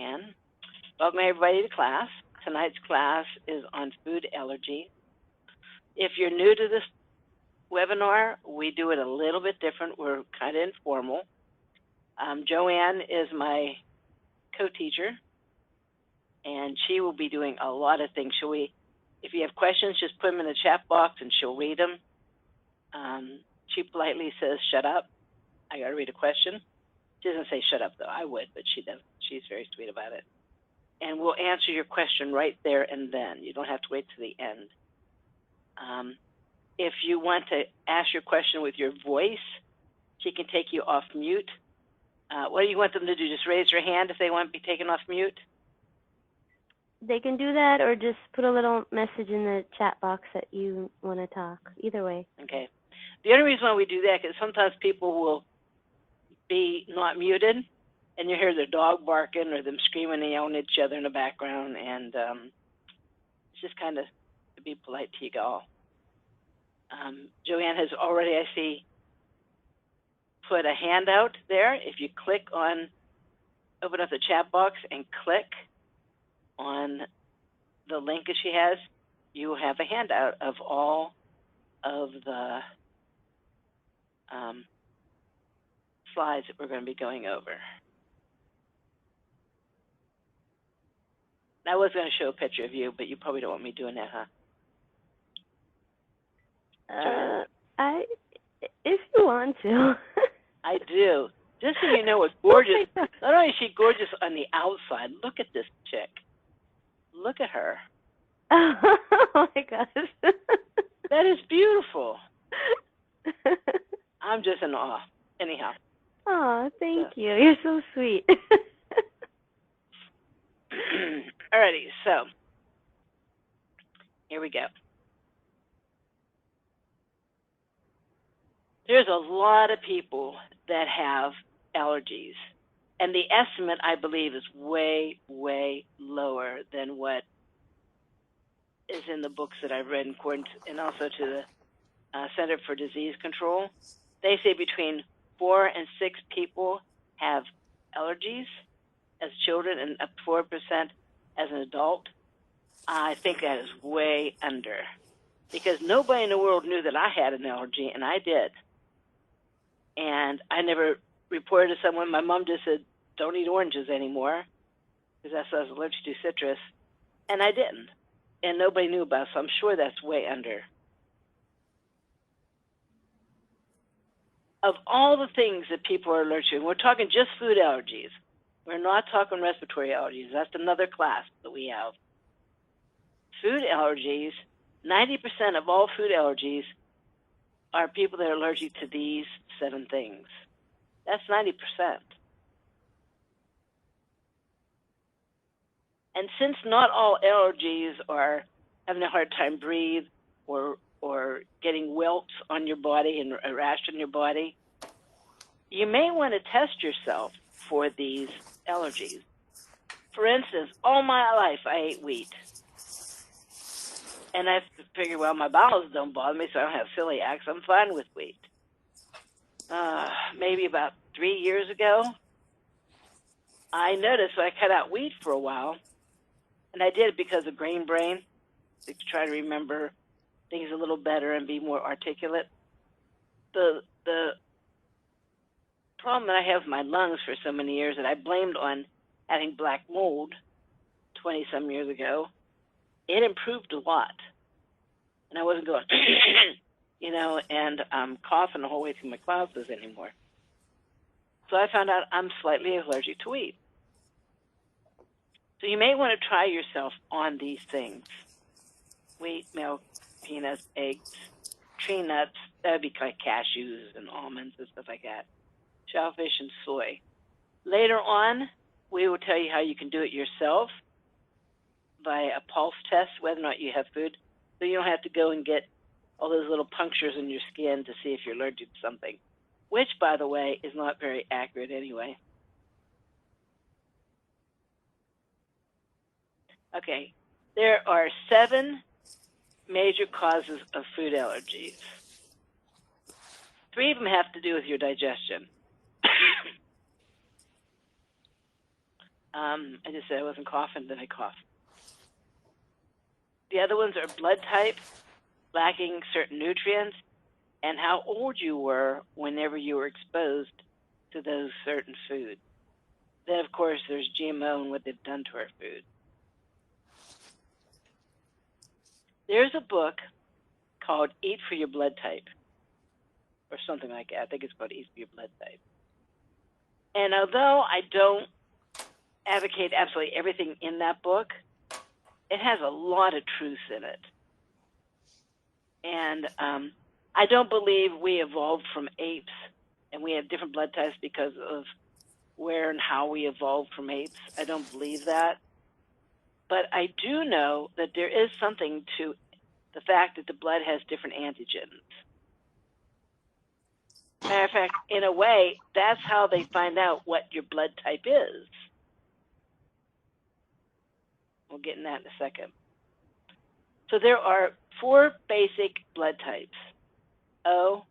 Joanne. Welcome everybody to class. Tonight's class is on food allergy. If you're new to this webinar, we do it a little bit different. We're kind of informal. Joanne is my co-teacher, and she will be doing a lot of things. If you have questions, just put them in the chat box and she'll read them. She politely says, "Shut up. I got to read a question." She doesn't say shut up, though. I would, but she doesn't. She's very sweet about it. And we'll answer your question right there and then. You don't have to wait to the end. If you want to ask your question with your voice, she can take you off mute. What do you want them to do? Just raise their hand if they want to be taken off mute? They can do that or just put a little message in the chat box that you want to talk. Either way. Okay. The only reason why we do that is sometimes people will be not muted, and you hear their dog barking or them screaming and yelling at each other in the background, and it's just kind of to be polite to you all. Joanne has already, I see, put a handout there. If you click on, open up the chat box and click on the link that she has, you have a handout of all of the slides that we're going to be going over. I was going to show a picture of you, but you probably don't want me doing that, huh? If you want to. I do. Just so you know what's gorgeous. Not only is she gorgeous on the outside, look at this chick. Look at her. Oh my gosh. That is beautiful. I'm just in awe. Anyhow. Oh, thank you. You're so sweet. Alrighty, so here we go. There's a lot of people that have allergies, and the estimate, I believe, is way, way lower than what is in the books that I've read, and also to the Center for Disease Control. They say between 4 and 6 people have allergies as children and up to 4% as an adult. I think that is way under, because nobody in the world knew that I had an allergy, and I did. And I never reported to someone. My mom just said, don't eat oranges anymore, because that's what I was allergic to, citrus. And I didn't. And nobody knew about it, so I'm sure that's way under. Of all the things that people are allergic to, we're talking just food allergies. We're not talking respiratory allergies. That's another class that we have. Food allergies, 90% of all food allergies are people that are allergic to these 7 things. That's 90%. And since not all allergies are having a hard time breathe or getting welts on your body and a rash on your body, you may want to test yourself for these allergies. For instance, all my life I ate wheat. And I figured, well, my bowels don't bother me, so I don't have celiac, so I'm fine with wheat. Maybe about 3 years ago, I noticed I cut out wheat for a while, and I did it because of grain brain, to try to remember things a little better and be more articulate. The problem that I have with my lungs for so many years that I blamed on having black mold 20-some years ago, it improved a lot. And I wasn't going, and coughing the whole way through my classes anymore. So I found out I'm slightly allergic to wheat. So you may want to try yourself on these things. Wheat, milk, peanuts, eggs, tree nuts, that would be like cashews and almonds and stuff like that. Shellfish and soy. Later on, we will tell you how you can do it yourself by a pulse test, whether or not you have food, so you don't have to go and get all those little punctures in your skin to see if you're allergic to something, which, by the way, is not very accurate anyway. Okay, there are 7 major causes of food allergies. 3 of them have to do with your digestion. I just said I wasn't coughing, then I coughed. The other ones are blood type, lacking certain nutrients, and how old you were whenever you were exposed to those certain foods. Then, of course, there's GMO and what they've done to our food. There's a book called Eat for Your Blood Type, or something like that. I think it's called Eat for Your Blood Type. And although I don't advocate absolutely everything in that book, it has a lot of truth in it. And I don't believe we evolved from apes and we have different blood types because of where and how we evolved from apes. I don't believe that. But I do know that there is something to the fact that the blood has different antigens. Matter of fact, in a way, that's how they find out what your blood type is. We'll get in that in a second. So there are 4 basic blood types: O,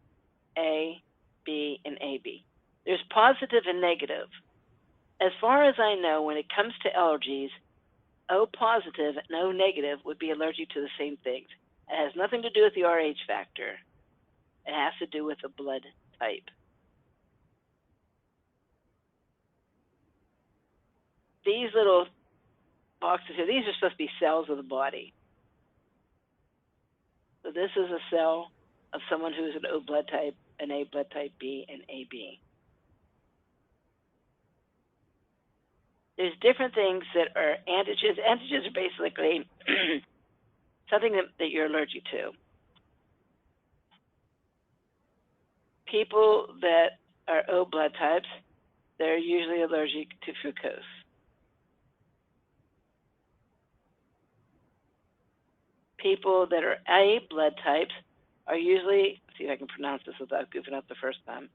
A, B, and AB. There's positive and negative. As far as I know, when it comes to allergies, O positive and O negative would be allergic to the same things. It has nothing to do with the Rh factor. It has to do with the blood type. These little boxes here, these are supposed to be cells of the body. So this is a cell of someone who's an O blood type, an A blood type B, and AB. There's different things that are antigens. Antigens are basically something that you're allergic to. People that are O blood types, they're usually allergic to fructose. People that are A blood types are usually, see if I can pronounce this without goofing up the first time,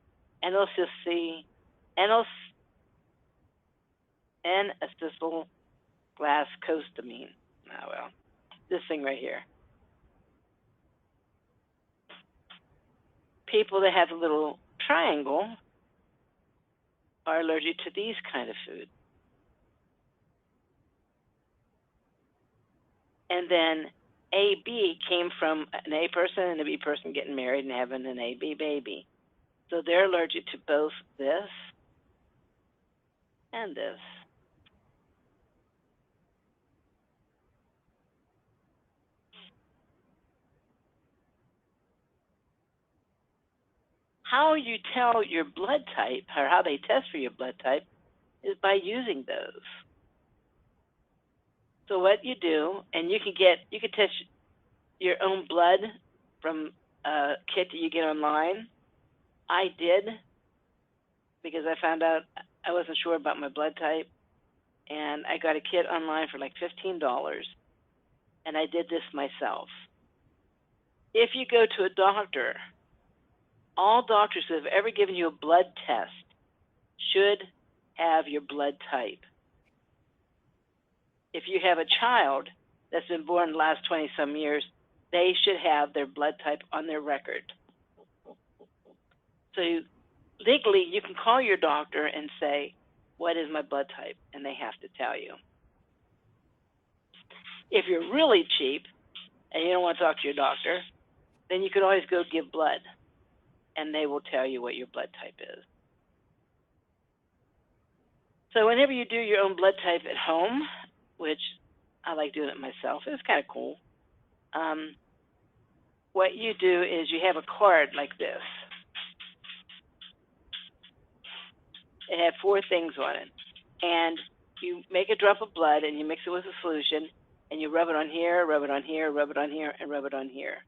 N-acetylglycosamine. Oh, well, this thing right here. People that have a little triangle are allergic to these kind of foods. And then AB came from an A person and a B person getting married and having an AB baby. So they're allergic to both this and this. How you tell your blood type, or how they test for your blood type, is by using those. So what you do, and you can test your own blood from a kit that you get online. I did, because I found out I wasn't sure about my blood type, and I got a kit online for like $15, and I did this myself. If you go to a doctor, all doctors who have ever given you a blood test should have your blood type. If you have a child that's been born in the last 20-some years, they should have their blood type on their record. So legally, you can call your doctor and say, what is my blood type? And they have to tell you. If you're really cheap and you don't want to talk to your doctor, then you can always go give blood, and they will tell you what your blood type is. So whenever you do your own blood type at home, which I like doing it myself, it's kind of cool. What you do is you have a card like this. It had 4 things on it. And you make a drop of blood and you mix it with a solution and you rub it on here, rub it on here, rub it on here, and rub it on here.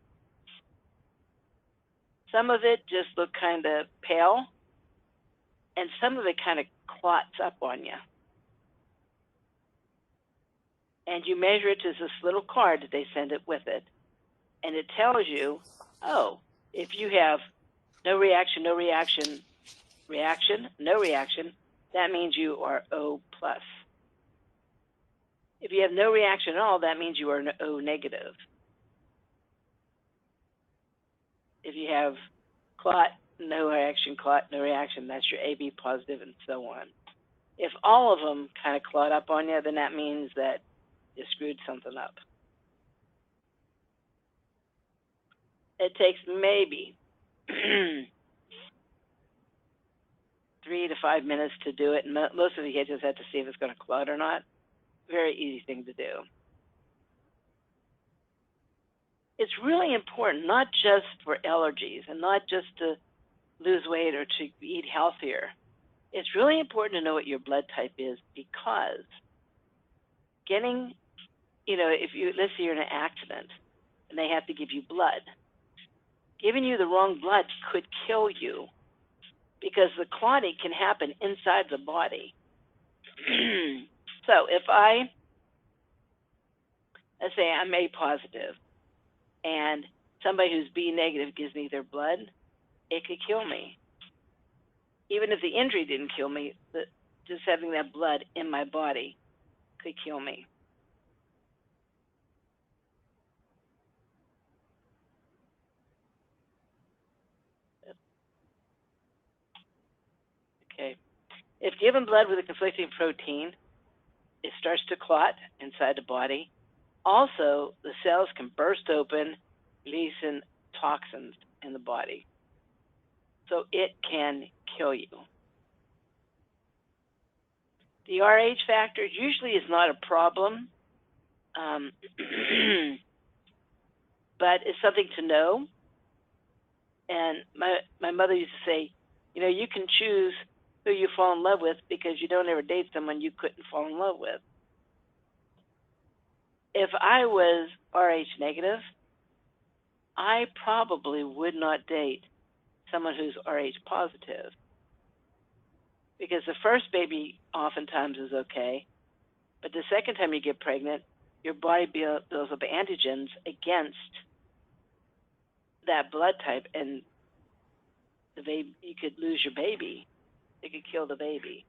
Some of it just looked kind of pale, and some of it kind of clots up on you. And you measure it to this little card that they send it with it, and it tells you, oh, if you have no reaction, no reaction, reaction, no reaction, that means you are O+. If you have no reaction at all, that means you are O negative. If you have clot, no reaction, that's your AB positive, and so on. If all of them kind of clot up on you, then that means that you screwed something up. It takes maybe 3 to 5 minutes to do it, and most of the kids just have to see if it's going to clot or not. Very easy thing to do. It's really important, not just for allergies and not just to lose weight or to eat healthier. It's really important to know what your blood type is, because getting, if let's say you're in an accident and they have to give you blood, giving you the wrong blood could kill you, because the clotting can happen inside the body. So if let's say I'm A positive, and somebody who's B negative gives me their blood, it could kill me. Even if the injury didn't kill me, just having that blood in my body could kill me. Okay. If given blood with a conflicting protein, it starts to clot inside the body. Also, the cells can burst open, releasing toxins in the body. So it can kill you. The Rh factor usually is not a problem, but it's something to know. And my mother used to say, you can choose who you fall in love with, because you don't ever date someone you couldn't fall in love with. If I was Rh negative, I probably would not date someone who's Rh positive, because the first baby oftentimes is okay, but the second time you get pregnant, your body builds up antigens against that blood type, and the baby, you could lose your baby. It could kill the baby.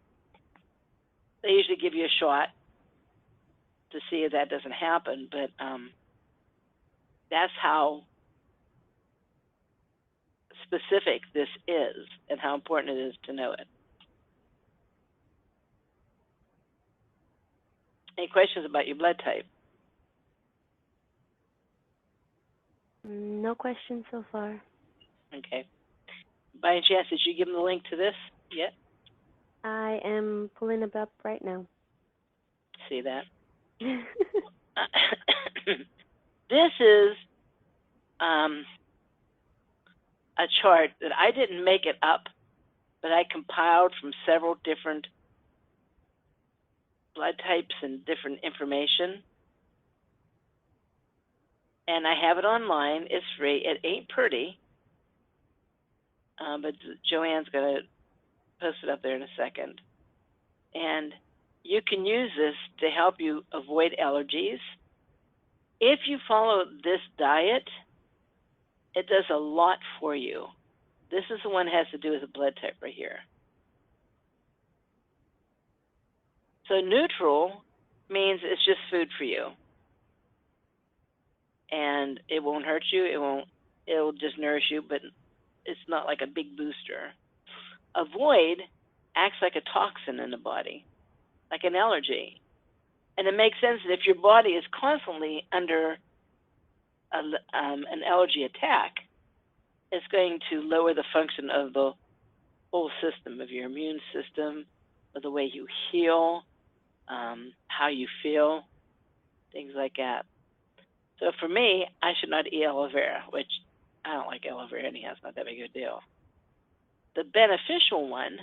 They usually give you a shot to see if that doesn't happen, but that's how specific this is and how important it is to know it. Any questions about your blood type? No questions so far. Okay. By any chance, did you give them the link to this yet? I am pulling it up right now. See that? This is a chart that I didn't make it up, but I compiled from several different blood types and different information. And I have it online. It's free. It ain't pretty, but Joanne's going to post it up there in a second. And you can use this to help you avoid allergies. If you follow this diet, it does a lot for you. This is the one that has to do with the blood type right here. So neutral means it's just food for you, and it won't hurt you. It'll just nourish you, but it's not like a big booster. Avoid acts like a toxin in the body, like an allergy. And it makes sense that if your body is constantly under an allergy attack, it's going to lower the function of the whole system, of your immune system, of the way you heal, how you feel, things like that. So for me, I should not eat aloe vera, which I don't like aloe vera anyhow. It's not that big of a deal. The beneficial one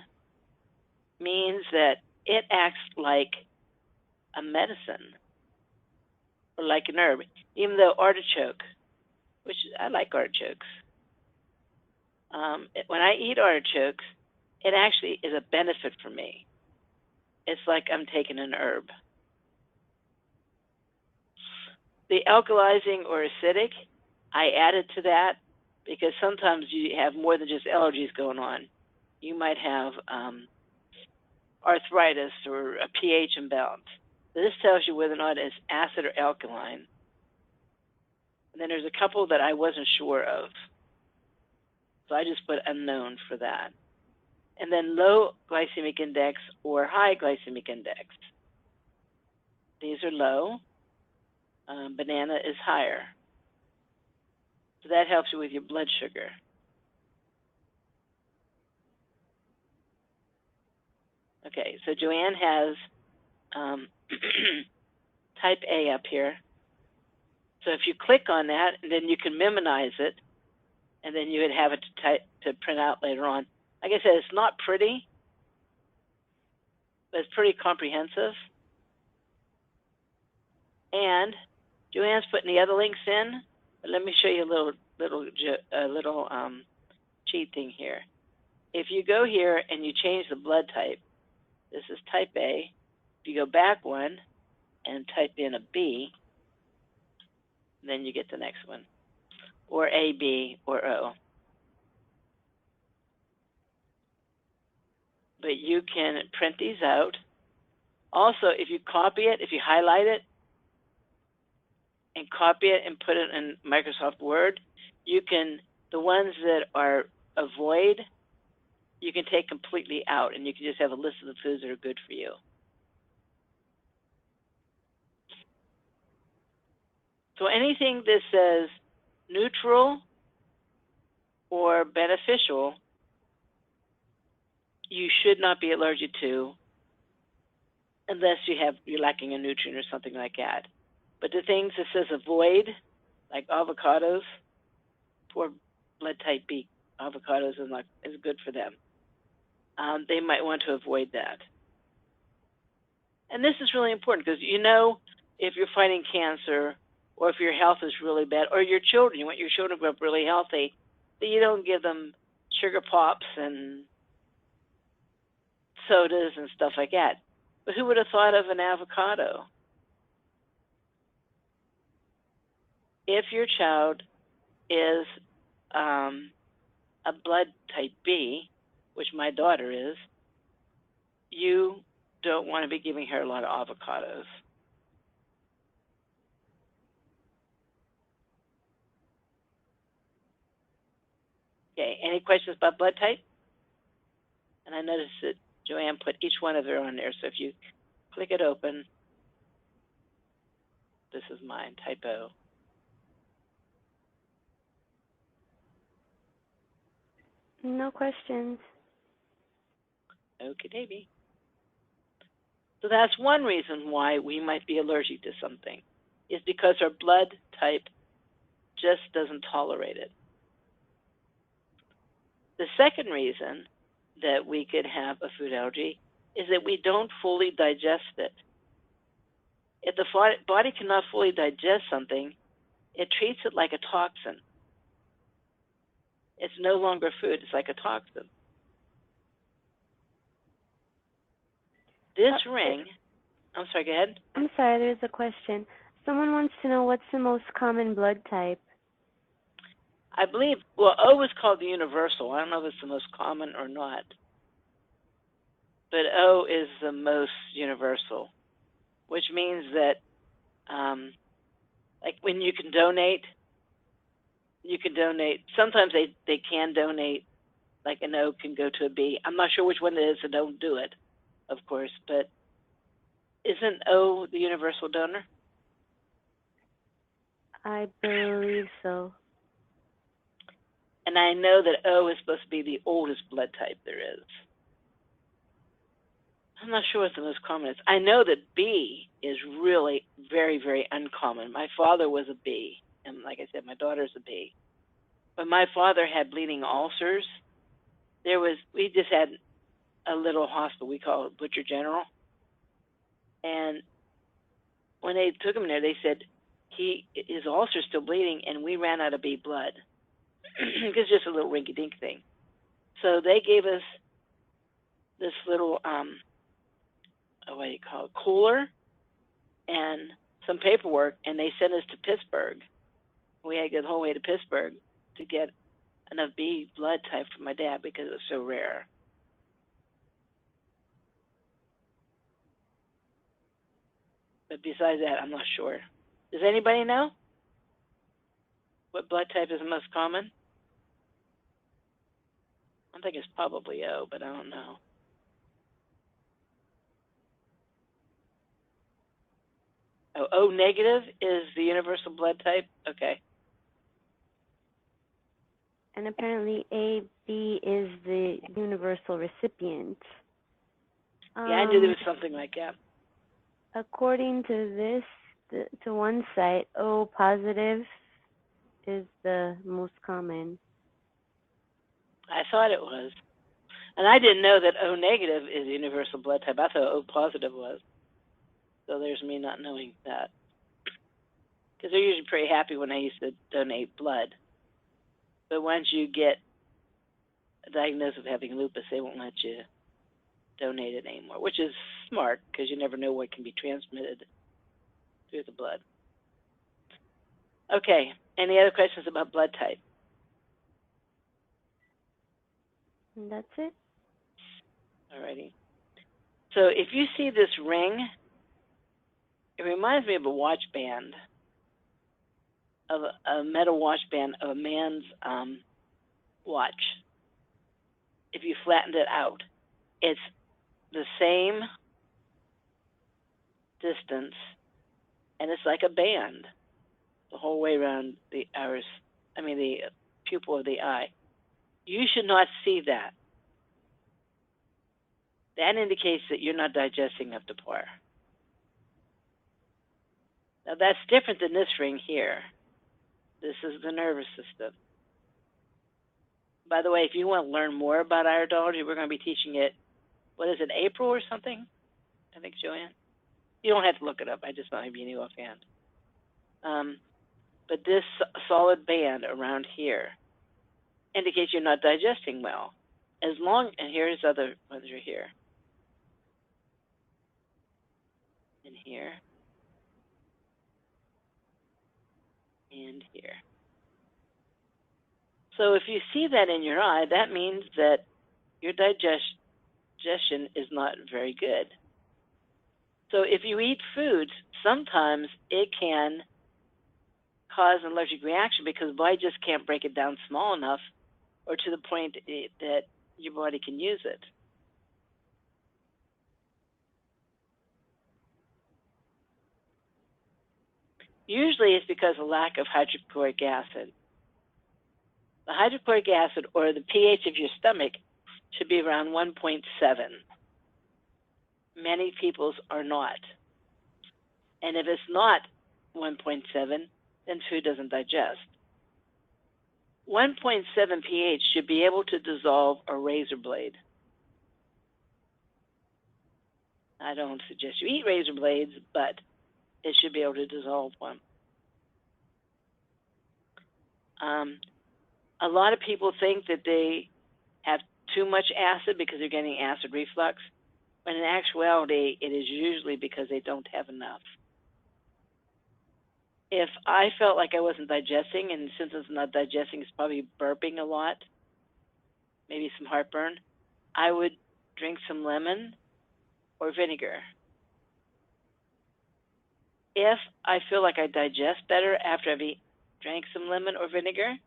means that it acts like a medicine or like an herb, even though artichoke, which I like artichokes. When I eat artichokes, it actually is a benefit for me. It's like I'm taking an herb. The alkalizing or acidic, I added to that because sometimes you have more than just allergies going on. You might have arthritis or a pH imbalance. This tells you whether or not it's acid or alkaline. And then there's a couple that I wasn't sure of, so I just put unknown for that. and then low glycemic index or high glycemic index. These are low. Banana is higher. So that helps you with your blood sugar. Okay, so Joanne has type A up here. So if you click on that, then you can memorize it, and then you would have it to print out later on. Like I said, it's not pretty, but it's pretty comprehensive. And Joanne's putting the other links in, but let me show you a little cheat thing here. If you go here and you change the blood type, this is type A. If you go back one and type in a B, then you get the next one, or A, B, or O. But you can print these out. Also, if you copy it, if you highlight it and copy it and put it in Microsoft Word, you can, the ones that are avoid, you can take completely out, and you can just have a list of the foods that are good for you. So anything that says neutral or beneficial, you should not be allergic to unless you're lacking a nutrient or something like that. But the things that says avoid, like avocados, for blood type B, avocados is good for them. They might want to avoid that. And this is really important because you know if you're fighting cancer or if your health is really bad, or your children, you want your children to grow up really healthy, that you don't give them sugar pops and sodas and stuff like that. But who would have thought of an avocado? If your child is a blood type B, which my daughter is, you don't want to be giving her a lot of avocados. Okay, any questions about blood type? And I noticed that Joanne put each one of them on there, so if you click it open, this is mine, type O. No questions. Okay, baby. So that's one reason why we might be allergic to something, is because our blood type just doesn't tolerate it. The second reason that we could have a food allergy is that we don't fully digest it. If the body cannot fully digest something, it treats it like a toxin. It's no longer food, it's like a toxin. This ring, I'm sorry, go ahead. I'm sorry, there's a question. Someone wants to know what's the most common blood type. I believe, well, O is called the universal. I don't know if it's the most common or not. But O is the most universal, which means that, like when you can donate, sometimes they can donate, like an O can go to a B. I'm not sure which one it is, so don't do it, of course, but isn't O the universal donor? I believe so. And I know that O is supposed to be the oldest blood type there is. I'm not sure what the most common is. I know that B is really very, very uncommon. My father was a B, and like I said, my daughter's a B. When my father had bleeding ulcers, we just had a little hospital we call it Butcher General. And when they took him there, they said his ulcer's still bleeding, and we ran out of B blood. It's just a little rinky-dink thing. So they gave us this little what do you call it, cooler and some paperwork, and they sent us to Pittsburgh. We had to go the whole way to Pittsburgh to get enough B blood type for my dad because it was so rare. But besides that, I'm not sure. Does anybody know what blood type is the most common? I think it's probably O, but I don't know. Oh, O negative is the universal blood type? Okay. And apparently AB is the universal recipient. Yeah, I knew there was something like that. According to this, to one site, O positive is the most common. I thought it was. And I didn't know that O negative is universal blood type. I thought O positive was. So there's me not knowing that. Because they're usually pretty happy when I used to donate blood. But once you get diagnosed with having lupus, they won't let you donate it anymore, which is smart because you never know what can be transmitted through the blood. Okay, any other questions about blood type? And that's it. Alrighty. So if you see this ring, it reminds me of a watch band, of a metal watch band of a man's watch. If you flattened it out, it's the same distance, and it's like a band the whole way around the iris, the pupil of the eye. You should not see that. That indicates that you're not digesting up to par. Now that's different than this ring here. This is the nervous system. By the way, if you want to learn more about iridology, we're going to be teaching it, what is it, April or something? I think, Joanne? You don't have to look it up. I just thought maybe you knew offhand. But this solid band around here indicates you're not digesting well. And here's other ones are here. And here. And here. So if you see that in your eye, that means that your digestion is not very good. So if you eat foods, sometimes it can cause an allergic reaction because the body just can't break it down small enough or to the point that your body can use it. Usually it's because of lack of hydrochloric acid. The hydrochloric acid, or the pH of your stomach, should be around 1.7. Many people's are not. And if it's not 1.7, then food doesn't digest. 1.7 pH should be able to dissolve a razor blade. I don't suggest you eat razor blades, but it should be able to dissolve one. A lot of people think that they have too much acid because they're getting acid reflux, when in actuality, it is usually because they don't have enough. If I felt like I wasn't digesting, and since it's not digesting, it's probably burping a lot, maybe some heartburn, I would drink some lemon or vinegar. If I feel like I digest better after I've drank some lemon or vinegar,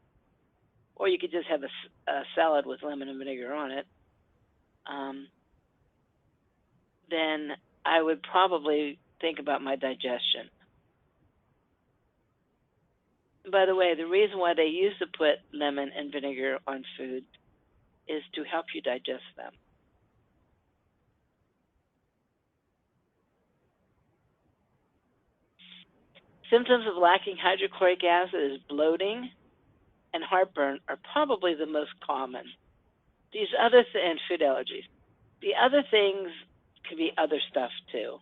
or you could just have a salad with lemon and vinegar on it, then I would probably think about my digestion. By the way, the reason why they used to put lemon and vinegar on food is to help you digest them. Symptoms of lacking hydrochloric acid is bloating and heartburn are probably the most common. These other and food allergies. The other things could be other stuff too.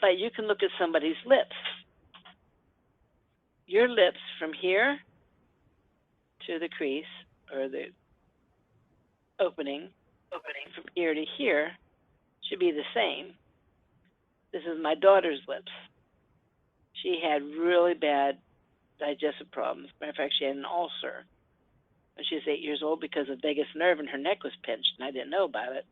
But you can look at somebody's lips. Your lips from here to the crease or the opening from here to here should be the same. This is my daughter's lips. She had really bad digestive problems. Matter of fact, she had an ulcer when she was 8 years old because the vagus nerve in her neck was pinched, and I didn't know about it.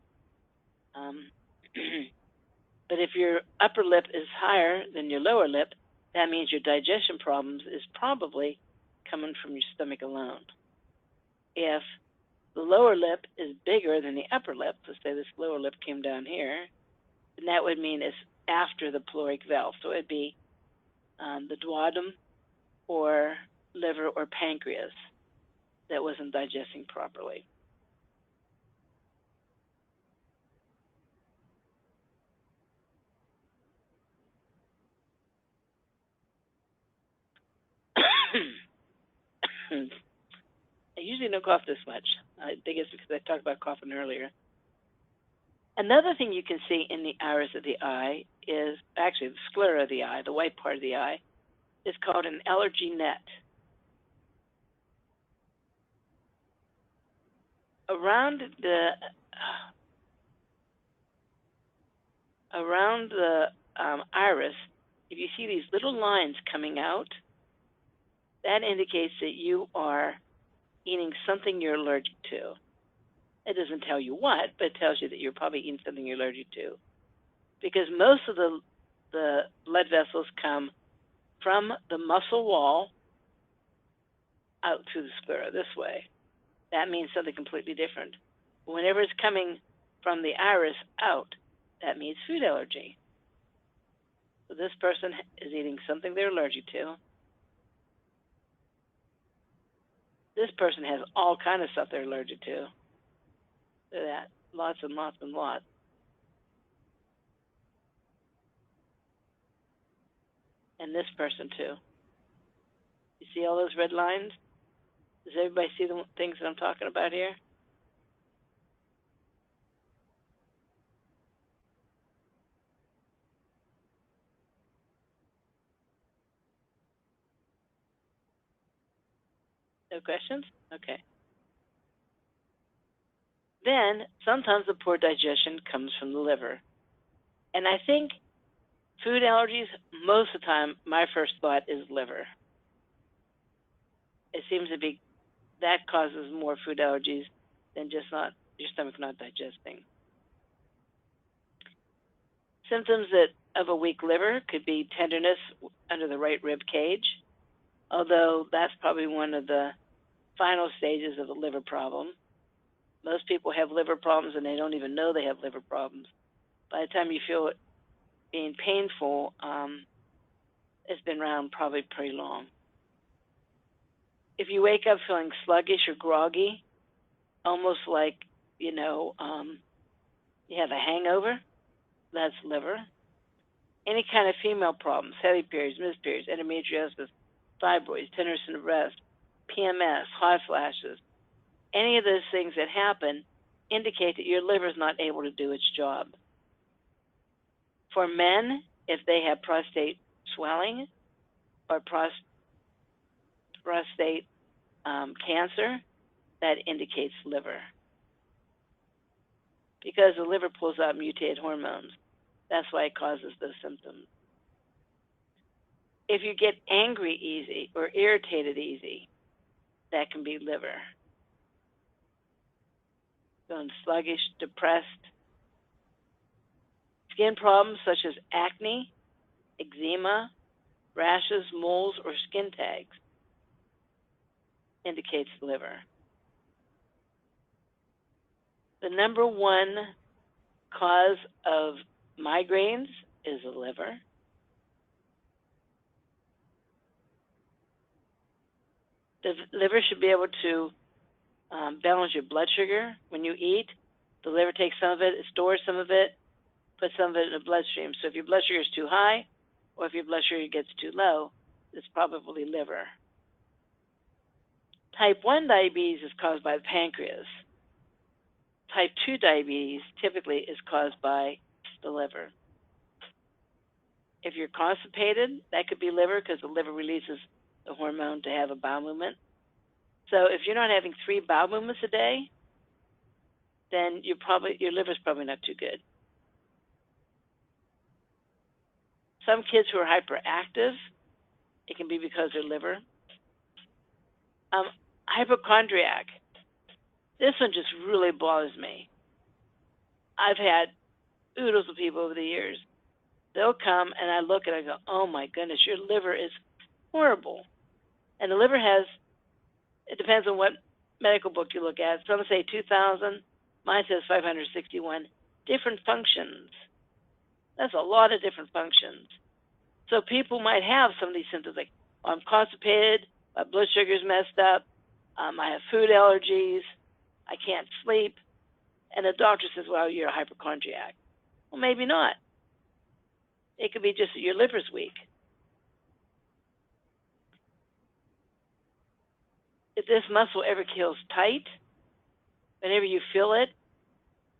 But if your upper lip is higher than your lower lip, that means your digestion problems is probably coming from your stomach alone. If the lower lip is bigger than the upper lip, let's say this lower lip came down here, then that would mean it's after the caloric valve. So it would be the duodenum or liver or pancreas that wasn't digesting properly. I usually don't cough this much. I think it's because I talked about coughing earlier. Another thing you can see in the iris of the eye is actually the sclera of the eye, the white part of the eye, is called an allergy net. Around the iris, if you see these little lines coming out, that indicates that you are eating something you're allergic to. It doesn't tell you what, but it tells you that you're probably eating something you're allergic to. Because most of the blood vessels come from the muscle wall out through the sclera this way. That means something completely different. Whenever it's coming from the iris out, that means food allergy. So this person is eating something they're allergic to. This person has all kinds of stuff they're allergic to. Look at that. Lots and lots and lots. And this person too. You see all those red lines? Does everybody see the things that I'm talking about here? No questions? Okay. Then, sometimes the poor digestion comes from the liver. And I think food allergies, most of the time, my first thought is liver. It seems to be that causes more food allergies than just not your stomach not digesting. Symptoms of a weak liver could be tenderness under the right rib cage, although that's probably one of the final stages of a liver problem. Most people have liver problems and they don't even know they have liver problems. By the time you feel it being painful, it's been around probably pretty long. If you wake up feeling sluggish or groggy, almost like, you have a hangover, that's liver. Any kind of female problems, heavy periods, missed periods, endometriosis, fibroids, tenderness in the breast, PMS, hot flashes, any of those things that happen indicate that your liver is not able to do its job. For men, if they have prostate swelling or prostate cancer, that indicates liver. Because the liver pulls out mutated hormones. That's why it causes those symptoms. If you get angry easy or irritated easy, that can be liver. Feeling sluggish, depressed. Skin problems such as acne, eczema, rashes, moles, or skin tags indicates liver. The number one cause of migraines is the liver. The liver should be able to balance your blood sugar when you eat. The liver takes some of it, it stores some of it, puts some of it in the bloodstream. So if your blood sugar is too high or if your blood sugar gets too low, it's probably liver. Type 1 diabetes is caused by the pancreas. Type 2 diabetes typically is caused by the liver. If you're constipated, that could be liver because the liver releases the hormone to have a bowel movement. So if you're not having 3 bowel movements a day, then your liver's probably not too good. Some kids who are hyperactive, it can be because of their liver. Hypochondriac. This one just really bothers me. I've had oodles of people over the years. They'll come and I look and I go, oh my goodness, your liver is horrible. And the liver has, it depends on what medical book you look at. Some say 2,000. Mine says 561 different functions. That's a lot of different functions. So people might have some of these symptoms like, oh, I'm constipated, my blood sugar's messed up, I have food allergies, I can't sleep, and the doctor says, well, you're a hypochondriac. Well, maybe not. It could be just that your liver's weak. If this muscle ever feels tight, whenever you feel it,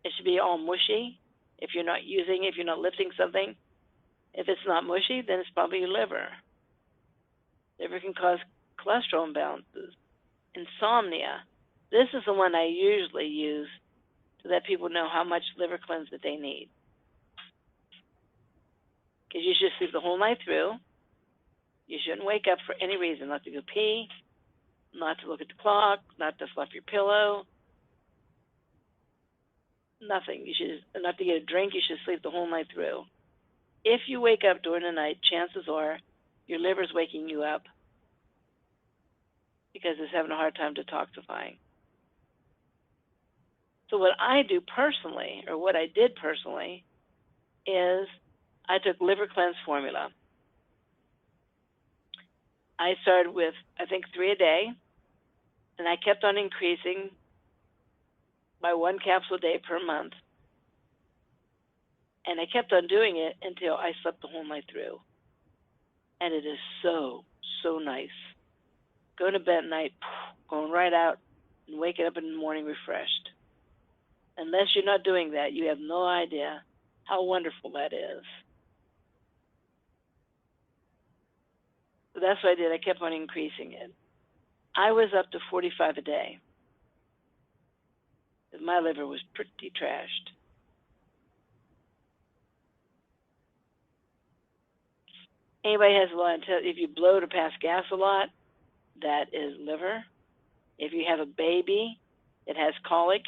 it should be all mushy. If you're not using, if you're not lifting something, if it's not mushy, then it's probably your liver. Liver can cause cholesterol imbalances, insomnia. This is the one I usually use to let people know how much liver cleanse that they need. Because you should sleep the whole night through. You shouldn't wake up for any reason, not to go pee, not to look at the clock, not to fluff your pillow, nothing. You should not to get a drink. You should sleep the whole night through. If you wake up during the night, chances are your liver's waking you up because it's having a hard time detoxifying. So what I do personally, or what I did personally, is I took liver cleanse formula. I started with, I think, 3 a day, and I kept on increasing by 1 capsule a day per month. And I kept on doing it until I slept the whole night through. And it is so, so nice. Going to bed at night, going right out, and waking up in the morning refreshed. Unless you're not doing that, you have no idea how wonderful that is. So that's what I did. I kept on increasing it. I was up to 45 a day. My liver was pretty trashed. Anybody has a lot of if you bloat or pass gas a lot, that is liver. If you have a baby that has colic,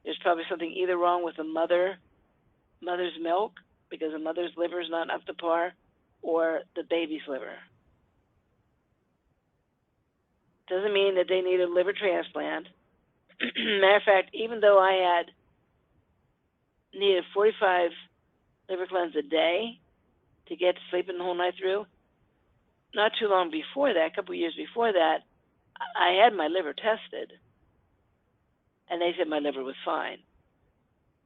there's probably something either wrong with the mother's milk because the mother's liver is not up to par, or the baby's liver. Doesn't mean that they need a liver transplant. Matter of fact, even though I had needed 45 liver cleanse a day to get sleeping the whole night through, not too long before that, a couple of years before that, I had my liver tested, and they said my liver was fine.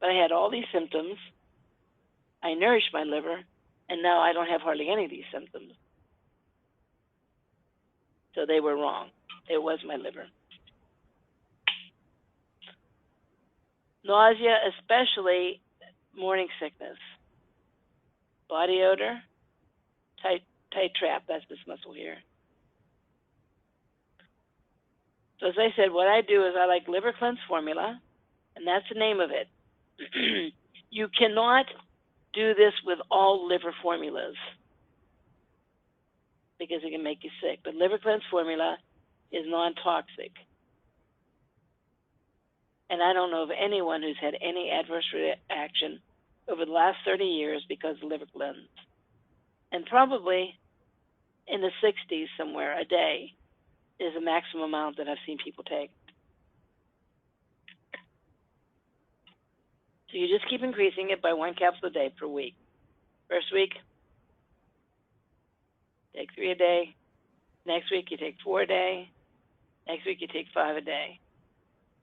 But I had all these symptoms. I nourished my liver, and now I don't have hardly any of these symptoms. So they were wrong. It was my liver. Nausea, especially morning sickness. Body odor, tight trap, that's this muscle here. So as I said, what I do is I like liver cleanse formula, and that's the name of it. You cannot do this with all liver formulas because it can make you sick. But liver cleanse formula is non-toxic. And I don't know of anyone who's had any adverse reaction over the last 30 years because of liver cleanse. And probably in the 60s somewhere a day is the maximum amount that I've seen people take. So you just keep increasing it by 1 capsule a day per week. First week, take 3 a day. Next week, you take 4 a day. Next week, you take 5 a day.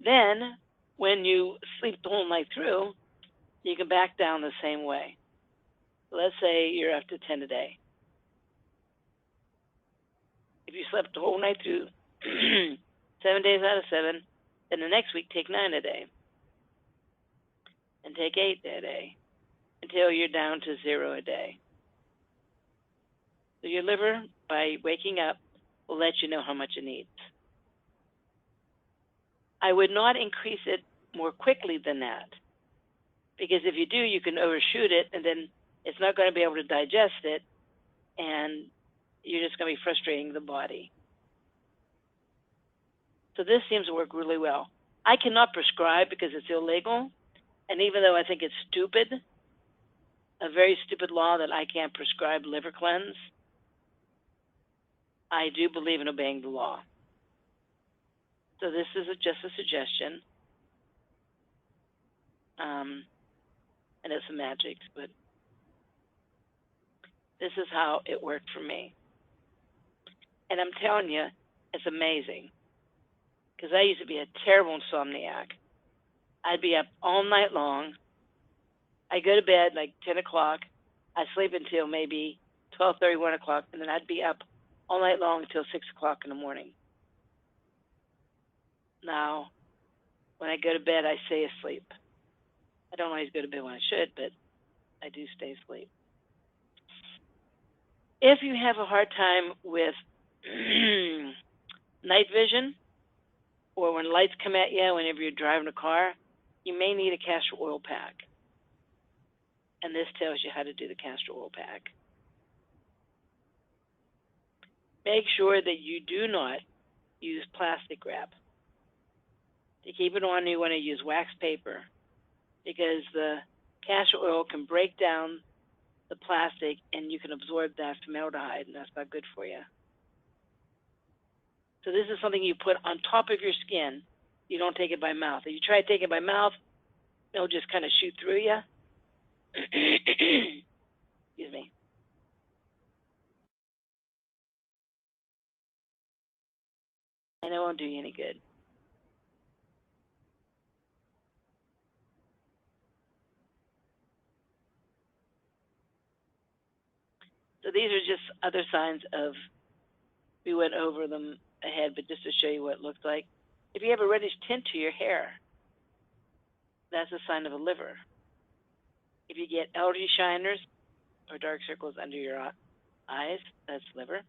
Then, when you sleep the whole night through, you can back down the same way. So let's say you're up to 10 a day. If you slept the whole night through, 7 days out of 7, then the next week, take 9 a day. And take 8 a day until you're down to 0 a day. So your liver, by waking up, will let you know how much it needs. I would not increase it more quickly than that, because if you do, you can overshoot it, and then it's not going to be able to digest it, and you're just going to be frustrating the body. So this seems to work really well. I cannot prescribe because it's illegal, and even though I think it's stupid, a very stupid law that I can't prescribe liver cleanse, I do believe in obeying the law. So this is just a suggestion. I know some magic, but this is how it worked for me. And I'm telling you, it's amazing. Because I used to be a terrible insomniac. I'd be up all night long. I'd go to bed like 10 o'clock. I'd sleep until maybe 12:30, 1 o'clock, and then I'd be up all night long until 6 o'clock in the morning. Now, when I go to bed, I stay asleep. I don't always go to bed when I should, but I do stay asleep. If you have a hard time with night vision, or when lights come at you whenever you're driving a car, you may need a castor oil pack. And this tells you how to do the castor oil pack. Make sure that you do not use plastic wrap. To keep it on, you want to use wax paper because the castor oil can break down the plastic and you can absorb that formaldehyde, and that's not good for you. So this is something you put on top of your skin. You don't take it by mouth. If you try to take it by mouth, it'll just kind of shoot through you. Excuse me. And it won't do you any good. So these are just other signs of, we went over them ahead, but just to show you what it looks like. If you have a reddish tint to your hair, that's a sign of a liver. If you get allergy shiners or dark circles under your eyes, that's liver.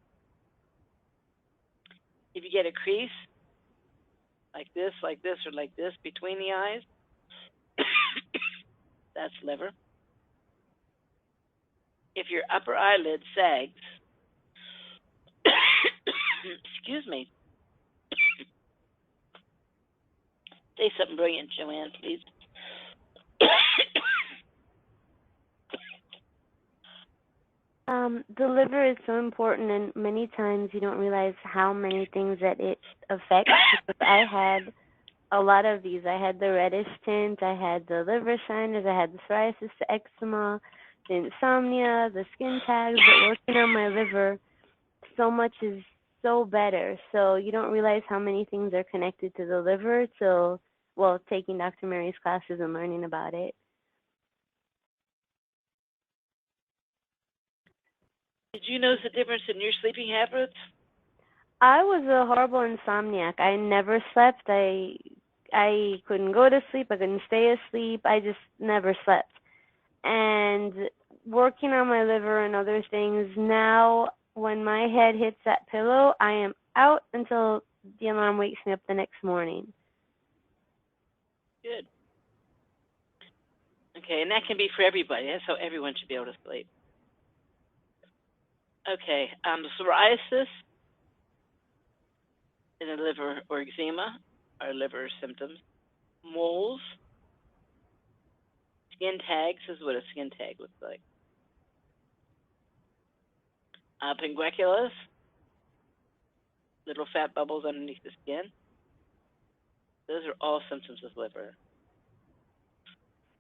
If you get a crease like this, or like this between the eyes, that's liver. If your upper eyelid sags, excuse me, say something brilliant, Joanne, please. The liver is so important, and many times you don't realize how many things that it affects. Because I had a lot of these. I had the reddish tint, I had the liver shiners, I had the psoriasis, the eczema, the insomnia, the skin tags. But working on my liver, so much is so better. So you don't realize how many things are connected to the liver till, well, taking Dr. Mary's classes and learning about it. Did you notice the difference in your sleeping habits? I was a horrible insomniac. I never slept. I couldn't go to sleep. I couldn't stay asleep. I just never slept. And working on my liver and other things, now when my head hits that pillow, I am out until the alarm wakes me up the next morning. Good. Okay, and that can be for everybody. That's how everyone should be able to sleep. Okay, psoriasis in the liver or eczema are liver symptoms. Moles, skin tags, this is what a skin tag looks like. Pinguiculas, little fat bubbles underneath the skin. Those are all symptoms of liver.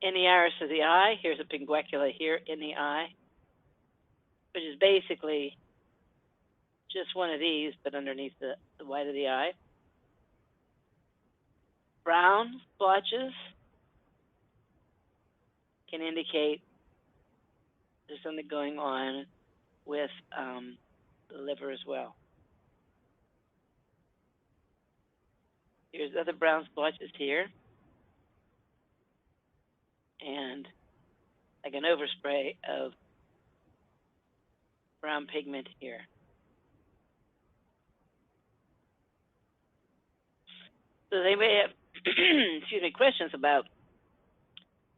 In the iris of the eye, here's a pinguicula here in the eye, which is basically just one of these, but underneath the white of the eye. Brown splotches can indicate there's something going on with the liver as well. Here's other brown splotches here, and like an overspray of brown pigment here. So they may have excuse me, questions about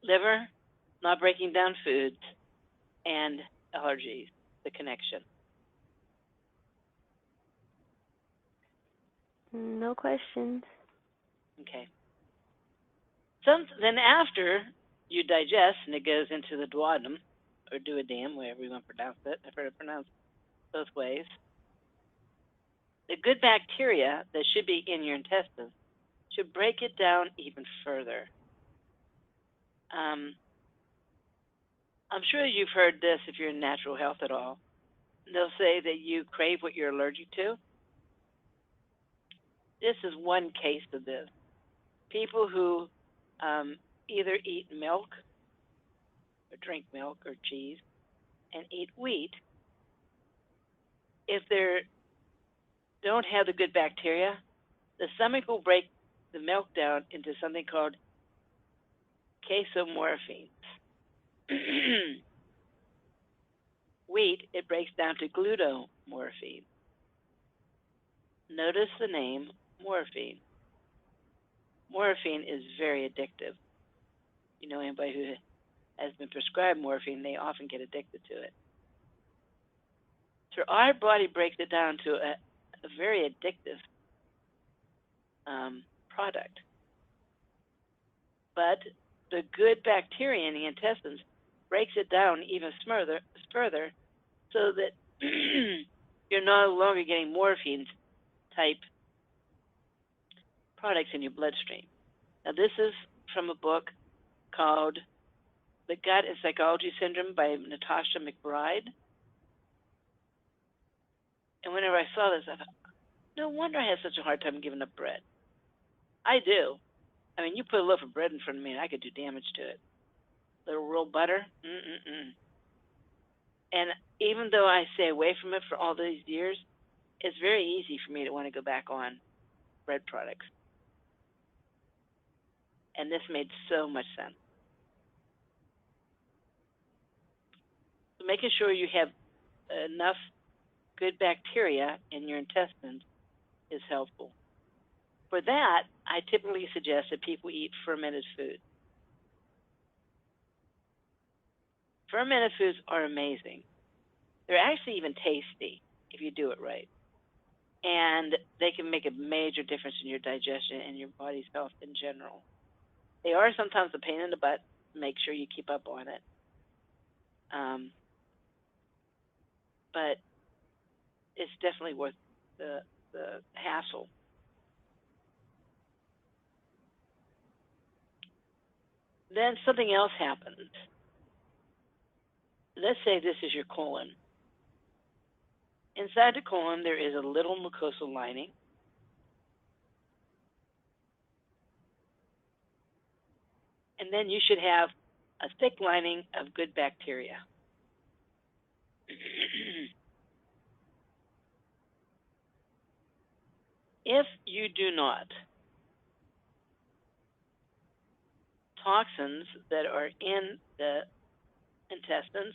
liver, not breaking down foods, and allergies, the connection. No questions. Okay. Then after you digest and it goes into the duodenum, or duodenum, wherever you want to pronounce it. I've heard it pronounced both ways. The good bacteria that should be in your intestines should break it down even further. I'm sure you've heard this if you're in natural health at all. They'll say that you crave what you're allergic to. This is one case of this. People who either eat milk or drink milk or cheese and eat wheat, if they don't have the good bacteria, the stomach will break the milk down into something called casomorphines. Wheat, it breaks down to glutamorphine. Notice the name morphine. Morphine is very addictive. You know, anybody who has been prescribed morphine, they often get addicted to it. So our body breaks it down to a very addictive product. But the good bacteria in the intestines breaks it down even further so that you're no longer getting morphine type products in your bloodstream. Now, this is from a book called The Gut and Psychology Syndrome by Natasha McBride. And whenever I saw this, I thought, no wonder I have such a hard time giving up bread. I do. I mean, you put a loaf of bread in front of me and I could do damage to it. A little real butter, And even though I stay away from it for all these years, it's very easy for me to want to go back on bread products. And this made so much sense. So making sure you have enough good bacteria in your intestines is helpful. For that, I typically suggest that people eat fermented food. Fermented foods are amazing. They're actually even tasty if you do it right. And they can make a major difference in your digestion and your body's health in general. They are sometimes a pain in the butt. Make sure you keep up on it. But it's definitely worth the hassle. Then something else happens. Let's say this is your colon. Inside the colon, there is a little mucosal lining. And then you should have a thick lining of good bacteria. If you do not, toxins that are in the intestines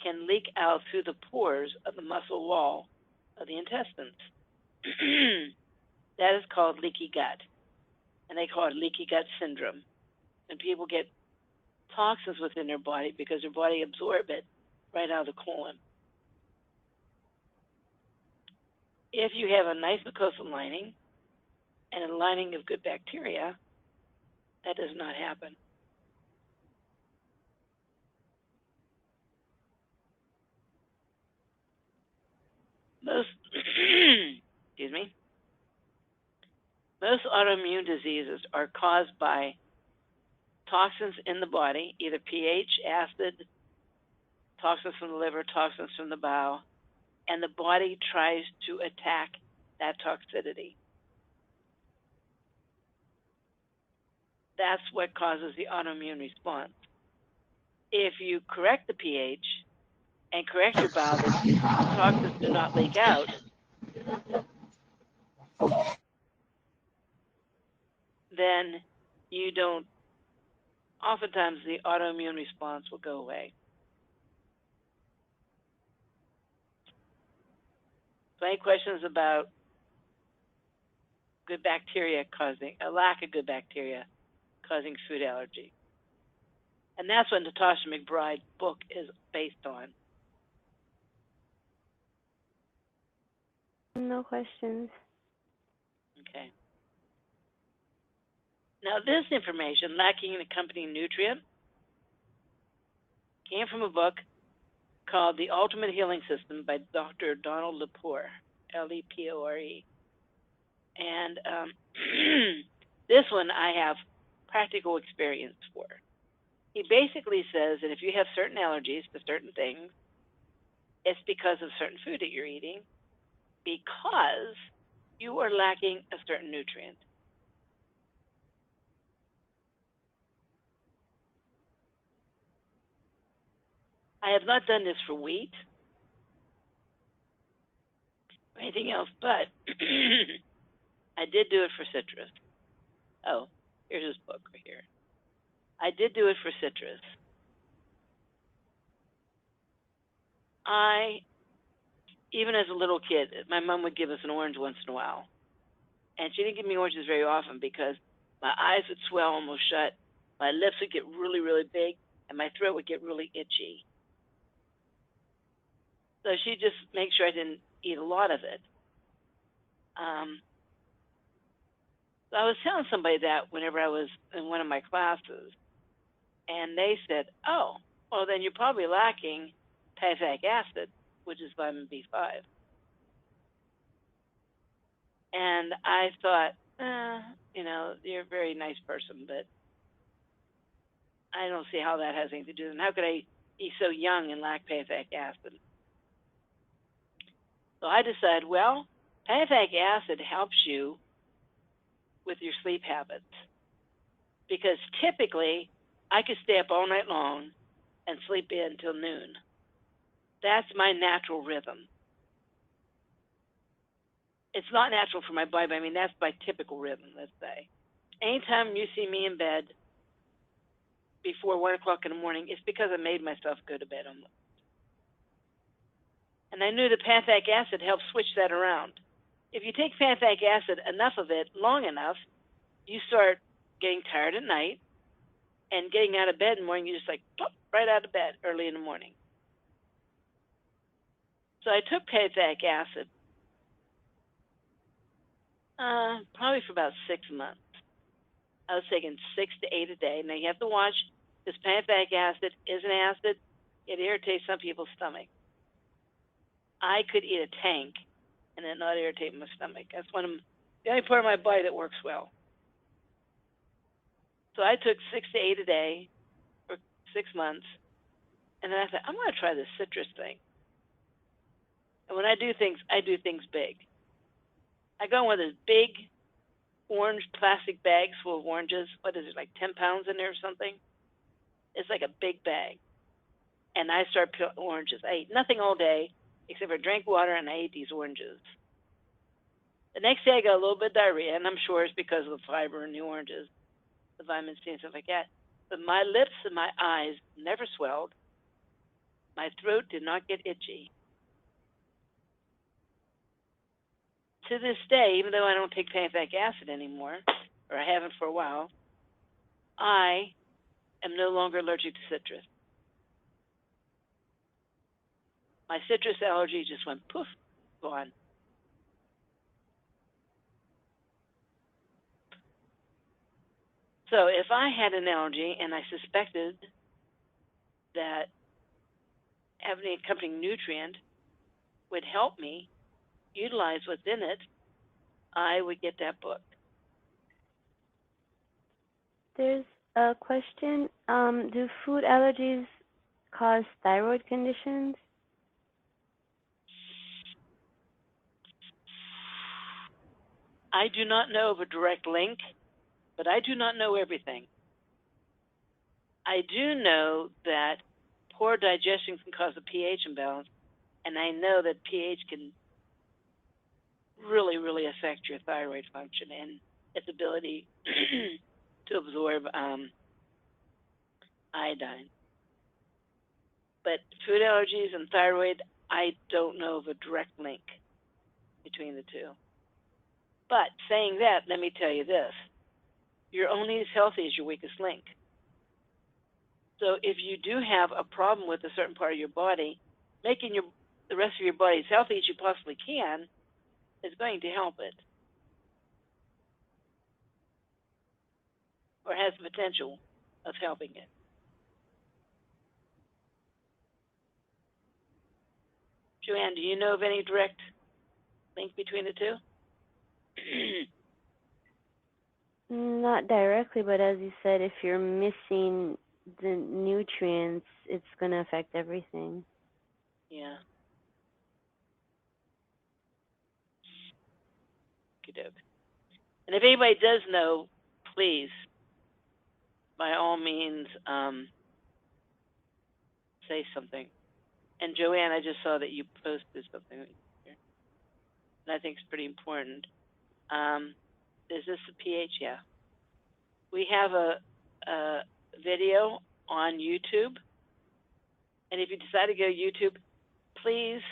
can leak out through the pores of the muscle wall of the intestines. That is called leaky gut, and they call it leaky gut syndrome. And people get toxins within their body because their body absorbs it right out of the colon. If you have a nice mucosal lining and a lining of good bacteria, that does not happen. Most most autoimmune diseases are caused by toxins in the body, either pH, acid, toxins from the liver, toxins from the bowel, and the body tries to attack that toxicity. That's what causes the autoimmune response. If you correct the pH and correct your bowel that the toxins do not leak out, then you don't, oftentimes the autoimmune response will go away. So any questions about good bacteria causing, a lack of good bacteria causing food allergy? And that's what Natasha McBride's book is based on. No questions. Okay. Now, this information, lacking an accompanying nutrient, came from a book called The Ultimate Healing System by Dr. Donald Lepore. Lepore. And this one I have practical experience for. He basically says that if you have certain allergies to certain things, it's because of certain food that you're eating, because you are lacking a certain nutrient. I have not done this for wheat or anything else, but I did do it for citrus. Oh, here's his book right here. I did do it for citrus. Even as a little kid, my mom would give us an orange once in a while. And she didn't give me oranges very often because my eyes would swell almost shut, my lips would get really, really big, and my throat would get really itchy. So she'd just make sure I didn't eat a lot of it. So I was telling somebody that whenever I was in one of my classes, and they said, oh, well, then you're probably lacking pancreatic acid, which is vitamin B5. And I thought, you're a very nice person, but I don't see how that has anything to do with it. How could I be so young and lack pancreatic acid? So I decided, well, pancreatic acid helps you with your sleep habits, because typically I could stay up all night long and sleep in until noon. That's my natural rhythm. It's not natural for my body, but I mean, that's my typical rhythm, let's say. Anytime you see me in bed before 1 o'clock in the morning, it's because I made myself go to bed almost. And I knew the pancreatic acid helped switch that around. If you take pancreatic acid, enough of it, long enough, you start getting tired at night and getting out of bed in the morning, you just like pop right out of bed early in the morning. So I took pancreatic acid probably for about 6 months. I was taking 6 to 8 a day. Now you have to watch, because pancreatic acid is an acid. It irritates some people's stomach. I could eat a tank and it not irritate my stomach. That's the only part of my body that works well. So I took 6 to 8 a day for 6 months, and then I thought, I'm going to try this citrus thing. And when I do things big. I go in one of those big orange plastic bags full of oranges. What is it, like 10 pounds in there or something? It's like a big bag. And I started peeling oranges. I ate nothing all day except for drank water, and I ate these oranges. The next day I got a little bit of diarrhea, and I'm sure it's because of the fiber in the oranges, the vitamin C and stuff like that. But my lips and my eyes never swelled. My throat did not get itchy. To this day, even though I don't take pancreatic acid anymore, or I haven't for a while, I am no longer allergic to citrus. My citrus allergy just went poof, gone. So if I had an allergy and I suspected that having an accompanying nutrient would help me utilize what's in it, I would get that book. There's a question. Do food allergies cause thyroid conditions? I do not know of a direct link, but I do not know everything. I do know that poor digestion can cause a pH imbalance, and I know that pH can really, really affect your thyroid function and its ability to absorb iodine. But food allergies and thyroid, I don't know of a direct link between the two. But saying that, let me tell you this. You're only as healthy as your weakest link. So if you do have a problem with a certain part of your body, making the rest of your body as healthy as you possibly can is going to help it, or has the potential of helping it. Joanne, do you know of any direct link between the two? Not directly, but as you said, if you're missing the nutrients, it's going to affect everything. Yeah. Good. And if anybody does know, please, by all means, say something. And Joanne, I just saw that you posted something here, and I think it's pretty important. Is this the pH? Yeah. We have a video on YouTube, and if you decide to go to YouTube, please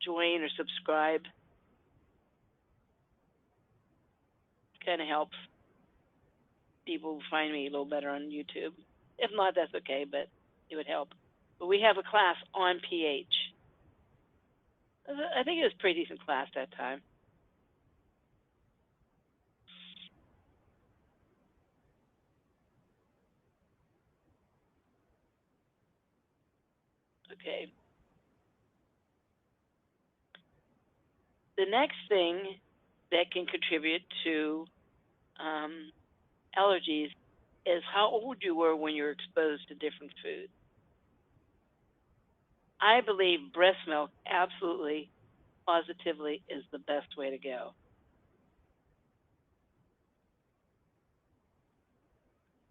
join or subscribe. It kind of helps people find me a little better on YouTube. If not, that's okay, but it would help. But we have a class on pH. I think it was a pretty decent class that time. Okay. The next thing that can contribute to allergies is how old you were when you were exposed to different foods. I believe breast milk absolutely, positively is the best way to go.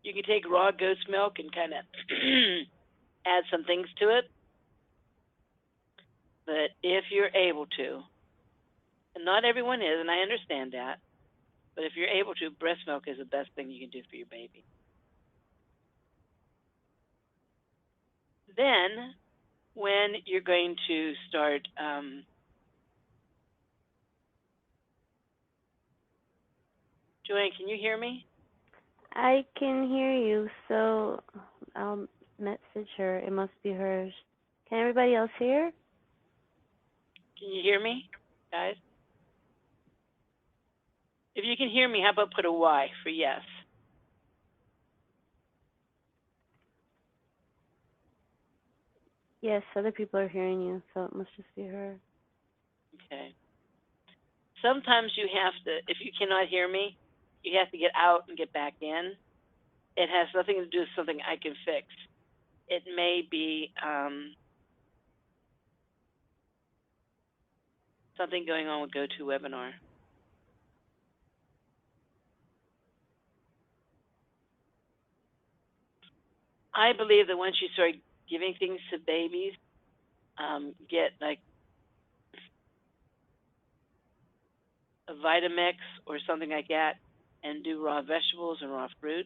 You can take raw goat's milk and kind of add some things to it, but if you're able to, and not everyone is, and I understand that, but if you're able to, breast milk is the best thing you can do for your baby. Then, when you're going to start, Joanne, can you hear me? I can hear you, so I'll message her. It must be hers. Can everybody else hear? Can you hear me, guys? If you can hear me, how about put a Y for yes? Yes, other people are hearing you, so it must just be her. Okay. Sometimes you have to, if you cannot hear me, you have to get out and get back in. It has nothing to do with something I can fix. It may be something going on with GoToWebinar. I believe that once you start giving things to babies, get like a Vitamix or something like that, and do raw vegetables and raw fruit.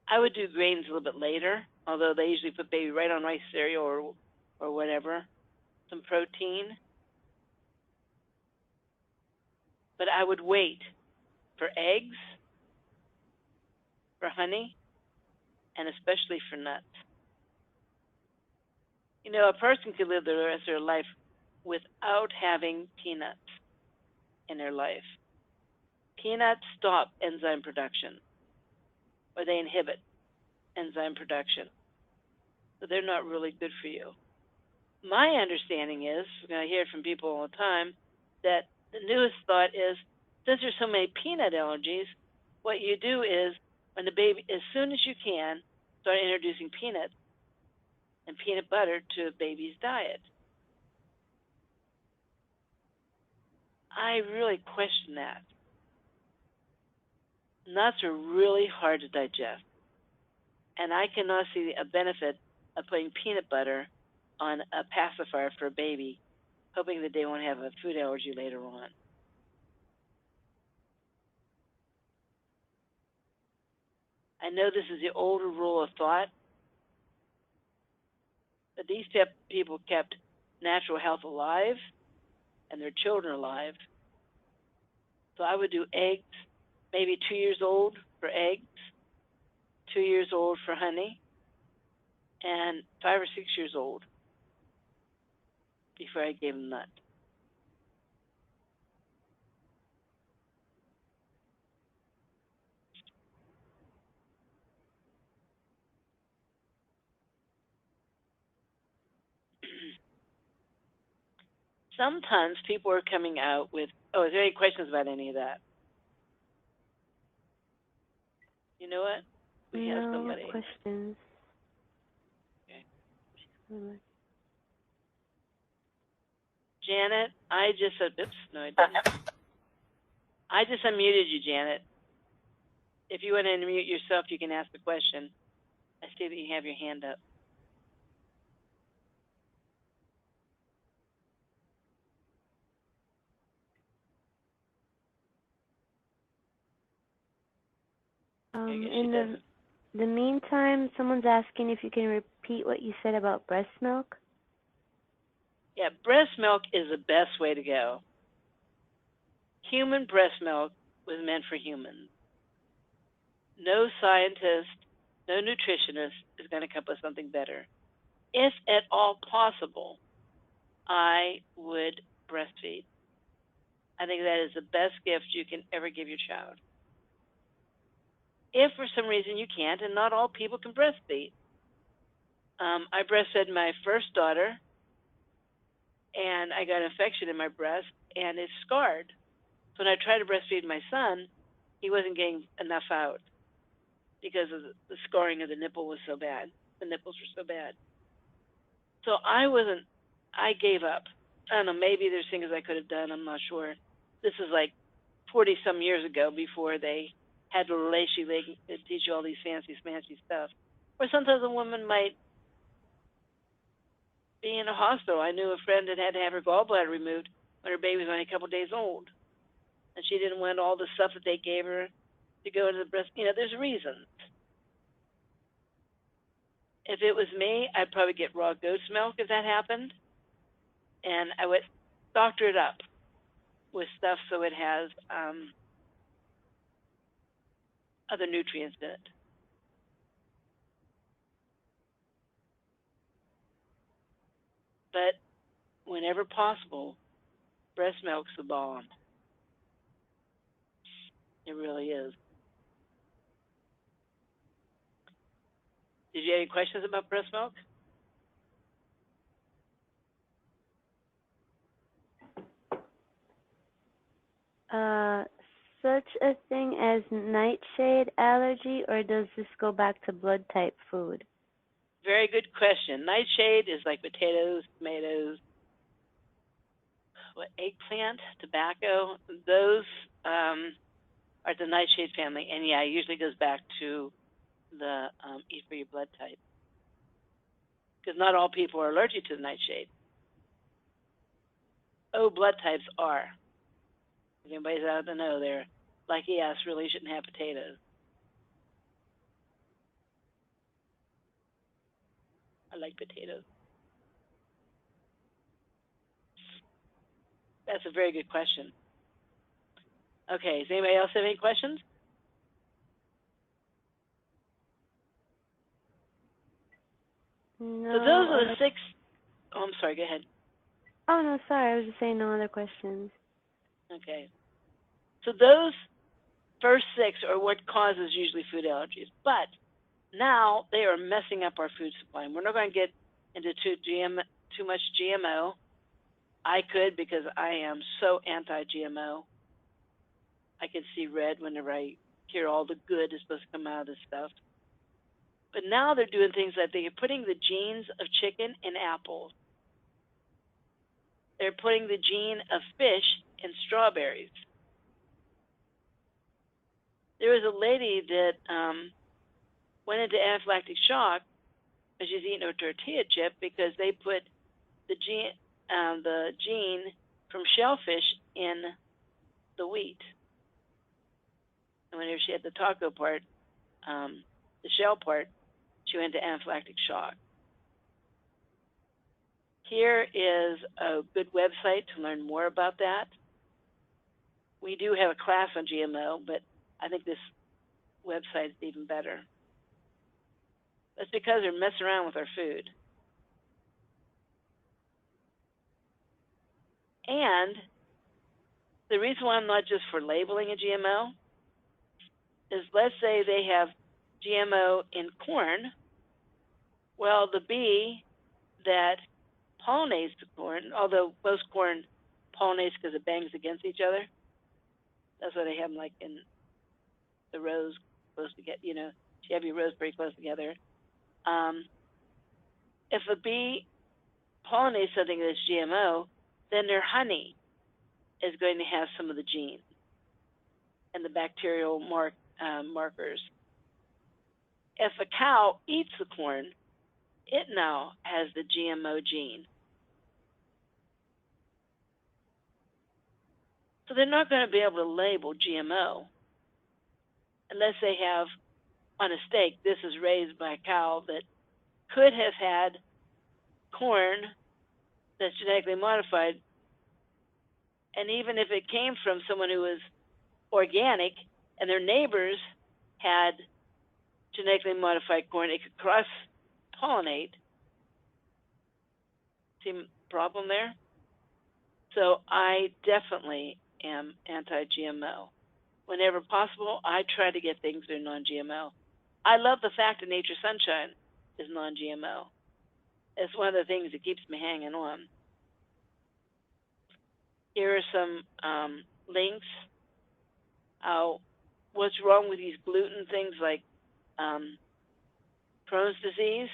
I would do grains a little bit later, although they usually put baby right on rice cereal or whatever, some protein. But I would wait for eggs, for honey, and especially for nuts. You know, a person could live the rest of their life without having peanuts in their life. Peanuts stop enzyme production, or they inhibit enzyme production. So they're not really good for you. My understanding is, and I hear it from people all the time, that the newest thought is, since there's so many peanut allergies, what you do is, when the baby, as soon as you can, start introducing peanuts and peanut butter to a baby's diet. I really question that. Nuts are really hard to digest, and I cannot see a benefit of putting peanut butter on a pacifier for a baby, hoping that they won't have a food allergy later on. I know this is the older rule of thought, but these people kept natural health alive and their children alive. So I would do eggs, maybe 2 years old for eggs, 2 years old for honey, and 5 or 6 years old before I gave them nuts. sometimes people are coming out with, oh, is there any questions about any of that? You know what? We have No somebody. questions. Okay. Mm. Janet, I just said, oops, no, I didn't. I just unmuted you, Janet. If you want to unmute yourself, you can ask the question. I see that you have your hand up. Okay, I guess she In doesn't. the meantime, someone's asking if you can repeat what you said about breast milk. Yeah, breast milk is the best way to go. Human breast milk was meant for humans. No scientist, no nutritionist is going to come up with something better. If at all possible, I would breastfeed. I think that is the best gift you can ever give your child. If for some reason you can't, and not all people can breastfeed, I breastfed my first daughter, and I got an infection in my breast, and it scarred. So when I tried to breastfeed my son, he wasn't getting enough out because of the scarring of the nipple was so bad. The nipples were so bad. So I gave up. I don't know, maybe there's things I could have done, I'm not sure. This is like 40 some years ago before they had the relationship they could teach you all these fancy, smancy stuff. Or sometimes a woman might be in a hospital. I knew a friend that had to have her gallbladder removed when her baby was only a couple days old. And she didn't want all the stuff that they gave her to go into the breast. There's reasons. If it was me, I'd probably get raw goat's milk if that happened. And I would doctor it up with stuff so it has other nutrients in it. But whenever possible, breast milk's the bomb. It really is. Did you have any questions about breast milk? Uh, Such a thing as nightshade allergy, or does this go back to blood type food? Very good question. Nightshade is like potatoes, tomatoes, eggplant, tobacco. Those are the nightshade family, and yeah, it usually goes back to the eat for your blood type, because not all people are allergic to the nightshade. Oh, blood types are. If anybody's out to know, they're like, yes, really shouldn't have potatoes. I like potatoes. That's a very good question. Okay, does anybody else have any questions? So those No are the other. 6. Oh, I'm sorry. Go ahead. Oh no, sorry. I was just saying no other questions. Okay. So those first 6 are what causes usually food allergies, but now they are messing up our food supply. And we're not going to get into too much GMO. I could, because I am so anti-GMO. I can see red whenever I hear all the good is supposed to come out of this stuff. But now they're doing things like they're putting the genes of chicken in apples. They're putting the gene of fish in strawberries. There was a lady that went into anaphylactic shock as she's eating a tortilla chip because they put the gene from shellfish in the wheat. And whenever she had the taco part, the shell part, she went into anaphylactic shock. Here is a good website to learn more about that. We do have a class on GMO, but I think this website is even better. That's because they're messing around with our food. And the reason why I'm not just for labeling a GMO is, let's say they have GMO in corn. Well, the bee that pollinates the corn, although most corn pollinates because it bangs against each other. That's why they have them like in the rows close together. You have your rows pretty close together. Um, if a bee pollinates something that's GMO, then their honey is going to have some of the genes and the bacterial markers. If a cow eats the corn, it now has the GMO gene. So they're not going to be able to label GMO unless they have on a stake, this is raised by a cow that could have had corn that's genetically modified. And even if it came from someone who was organic and their neighbors had genetically modified corn, it could cross pollinate. See the problem there? So I definitely am anti-GMO. Whenever possible, I try to get things that are non-GMO. I love the fact that Nature's Sunshine is non-GMO. It's one of the things that keeps me hanging on. Here are some links. What's wrong with these gluten things like Crohn's disease?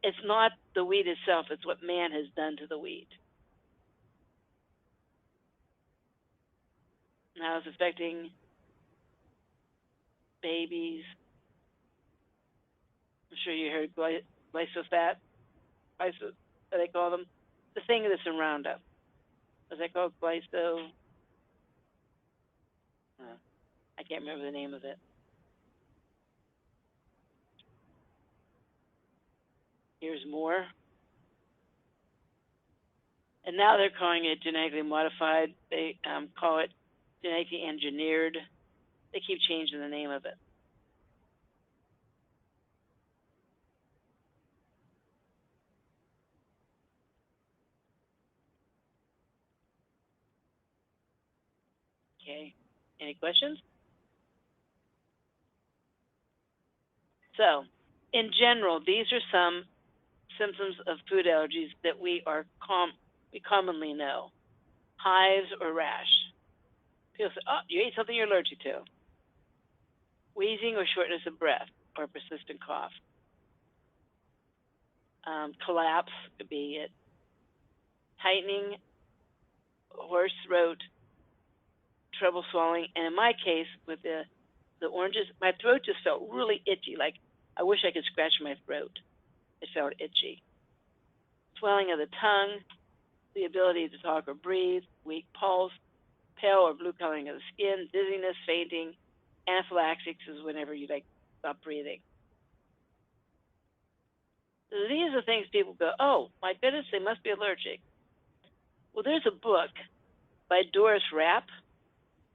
It's not the wheat itself, it's what man has done to the wheat. Now it's affecting babies. I'm sure you heard glyphosate. What they call them? The thing that's in Roundup. Is that called glypho? I can't remember the name of it. Here's more. And now they're calling it genetically modified. They call it genetically engineered. They keep changing the name of it. Okay. Any questions? So, in general, these are some symptoms of food allergies that we commonly know. Hives or rash. People say, oh, you ate something you're allergic to. Wheezing or shortness of breath or persistent cough. Collapse could be it. Tightening, hoarse throat, trouble swallowing, and in my case, with the oranges, my throat just felt really itchy, like I wish I could scratch my throat. It felt itchy. Swelling of the tongue, the ability to talk or breathe, weak pulse, pale or blue coloring of the skin, dizziness, fainting. Anaphylaxis is whenever you stop breathing. So these are things people go, oh, my goodness, they must be allergic. Well, there's a book by Doris Rapp,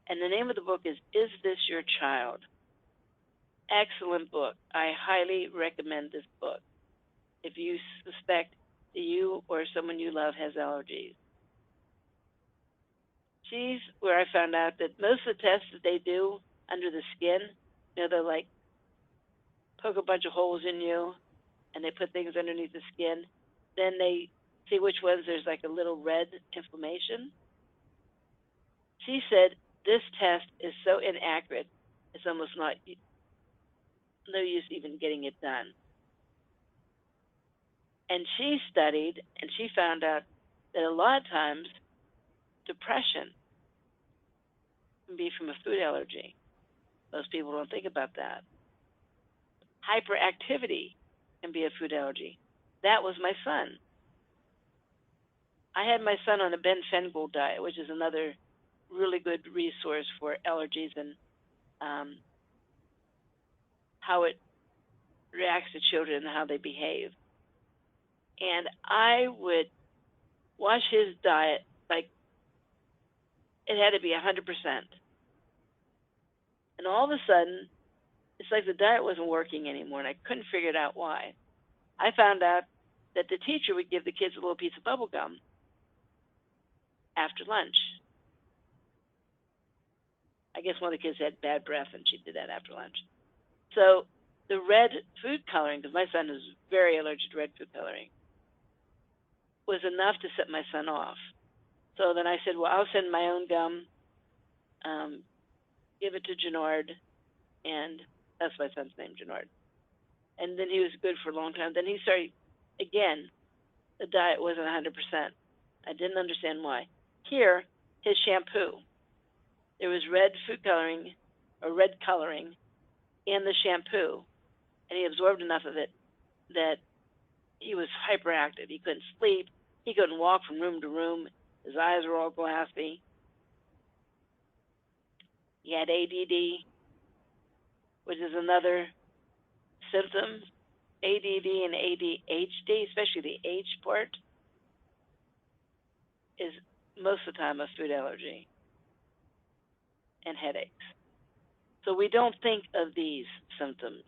and the name of the book is This Your Child? Excellent book. I highly recommend this book if you suspect that you or someone you love has allergies. She's where I found out that most of the tests that they do under the skin, they're like poke a bunch of holes in you and they put things underneath the skin. Then they see which ones there's like a little red inflammation. She said this test is so inaccurate, it's almost no use even getting it done. And she studied and she found out that a lot of times depression can be from a food allergy. Most people don't think about that. Hyperactivity can be a food allergy. That was my son. I had my son on a benfengal diet, which is another really good resource for allergies and how it reacts to children and how they behave. And I would watch his diet like it had to be 100%. And all of a sudden, it's like the diet wasn't working anymore, and I couldn't figure it out why. I found out that the teacher would give the kids a little piece of bubble gum after lunch. I guess one of the kids had bad breath, and she did that after lunch. So the red food coloring, because my son is very allergic to red food coloring, was enough to set my son off. So then I said, well, I'll send my own gum, um, give it to Jannard, and that's my son's name, Jannard. And then he was good for a long time. Then he started, again, the diet wasn't 100%. I didn't understand why. Here, his shampoo, there was red food coloring, or red coloring, in the shampoo, and he absorbed enough of it that he was hyperactive. He couldn't sleep. He couldn't walk from room to room. His eyes were all glassy. He had ADD, which is another symptom. ADD and ADHD, especially the H part, is most of the time a food allergy and headaches. So we don't think of these symptoms,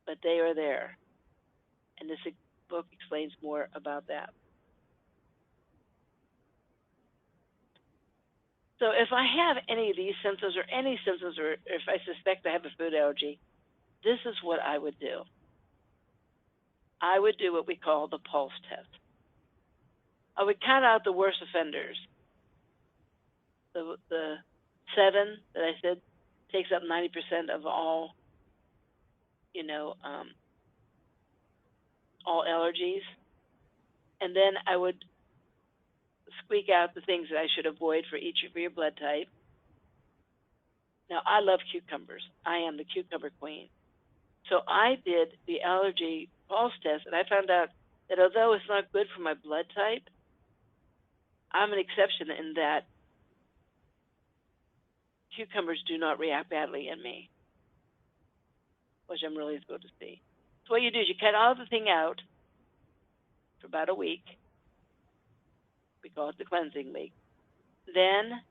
but they are there. And this book explains more about that. So if I have any of these symptoms or any symptoms, or if I suspect I have a food allergy, this is what I would do. I would do what we call the pulse test. I would count out the worst offenders. The 7 that I said takes up 90% of all, all allergies. And then I would squeak out the things that I should avoid for each of your blood type. Now, I love cucumbers. I am the cucumber queen. So I did the allergy pulse test, and I found out that although it's not good for my blood type, I'm an exception in that cucumbers do not react badly in me, which I'm really thrilled to see. So what you do is you cut all the thing out for about a week. We call it the cleansing week. Then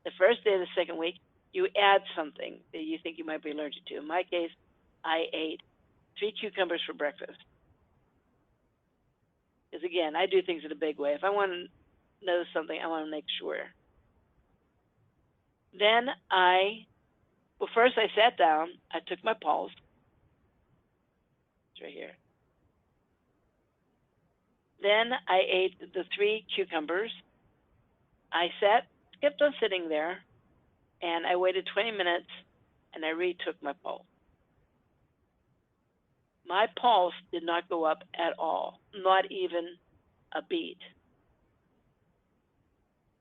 the first day of the second week, you add something that you think you might be allergic to. In my case, I ate 3 cucumbers for breakfast. Because again, I do things in a big way. If I want to know something, I want to make sure. Then first I sat down, I took my pulse. It's right here. Then I ate the 3 cucumbers. I kept on sitting there, and I waited 20 minutes, and I retook my pulse. My pulse did not go up at all, not even a beat.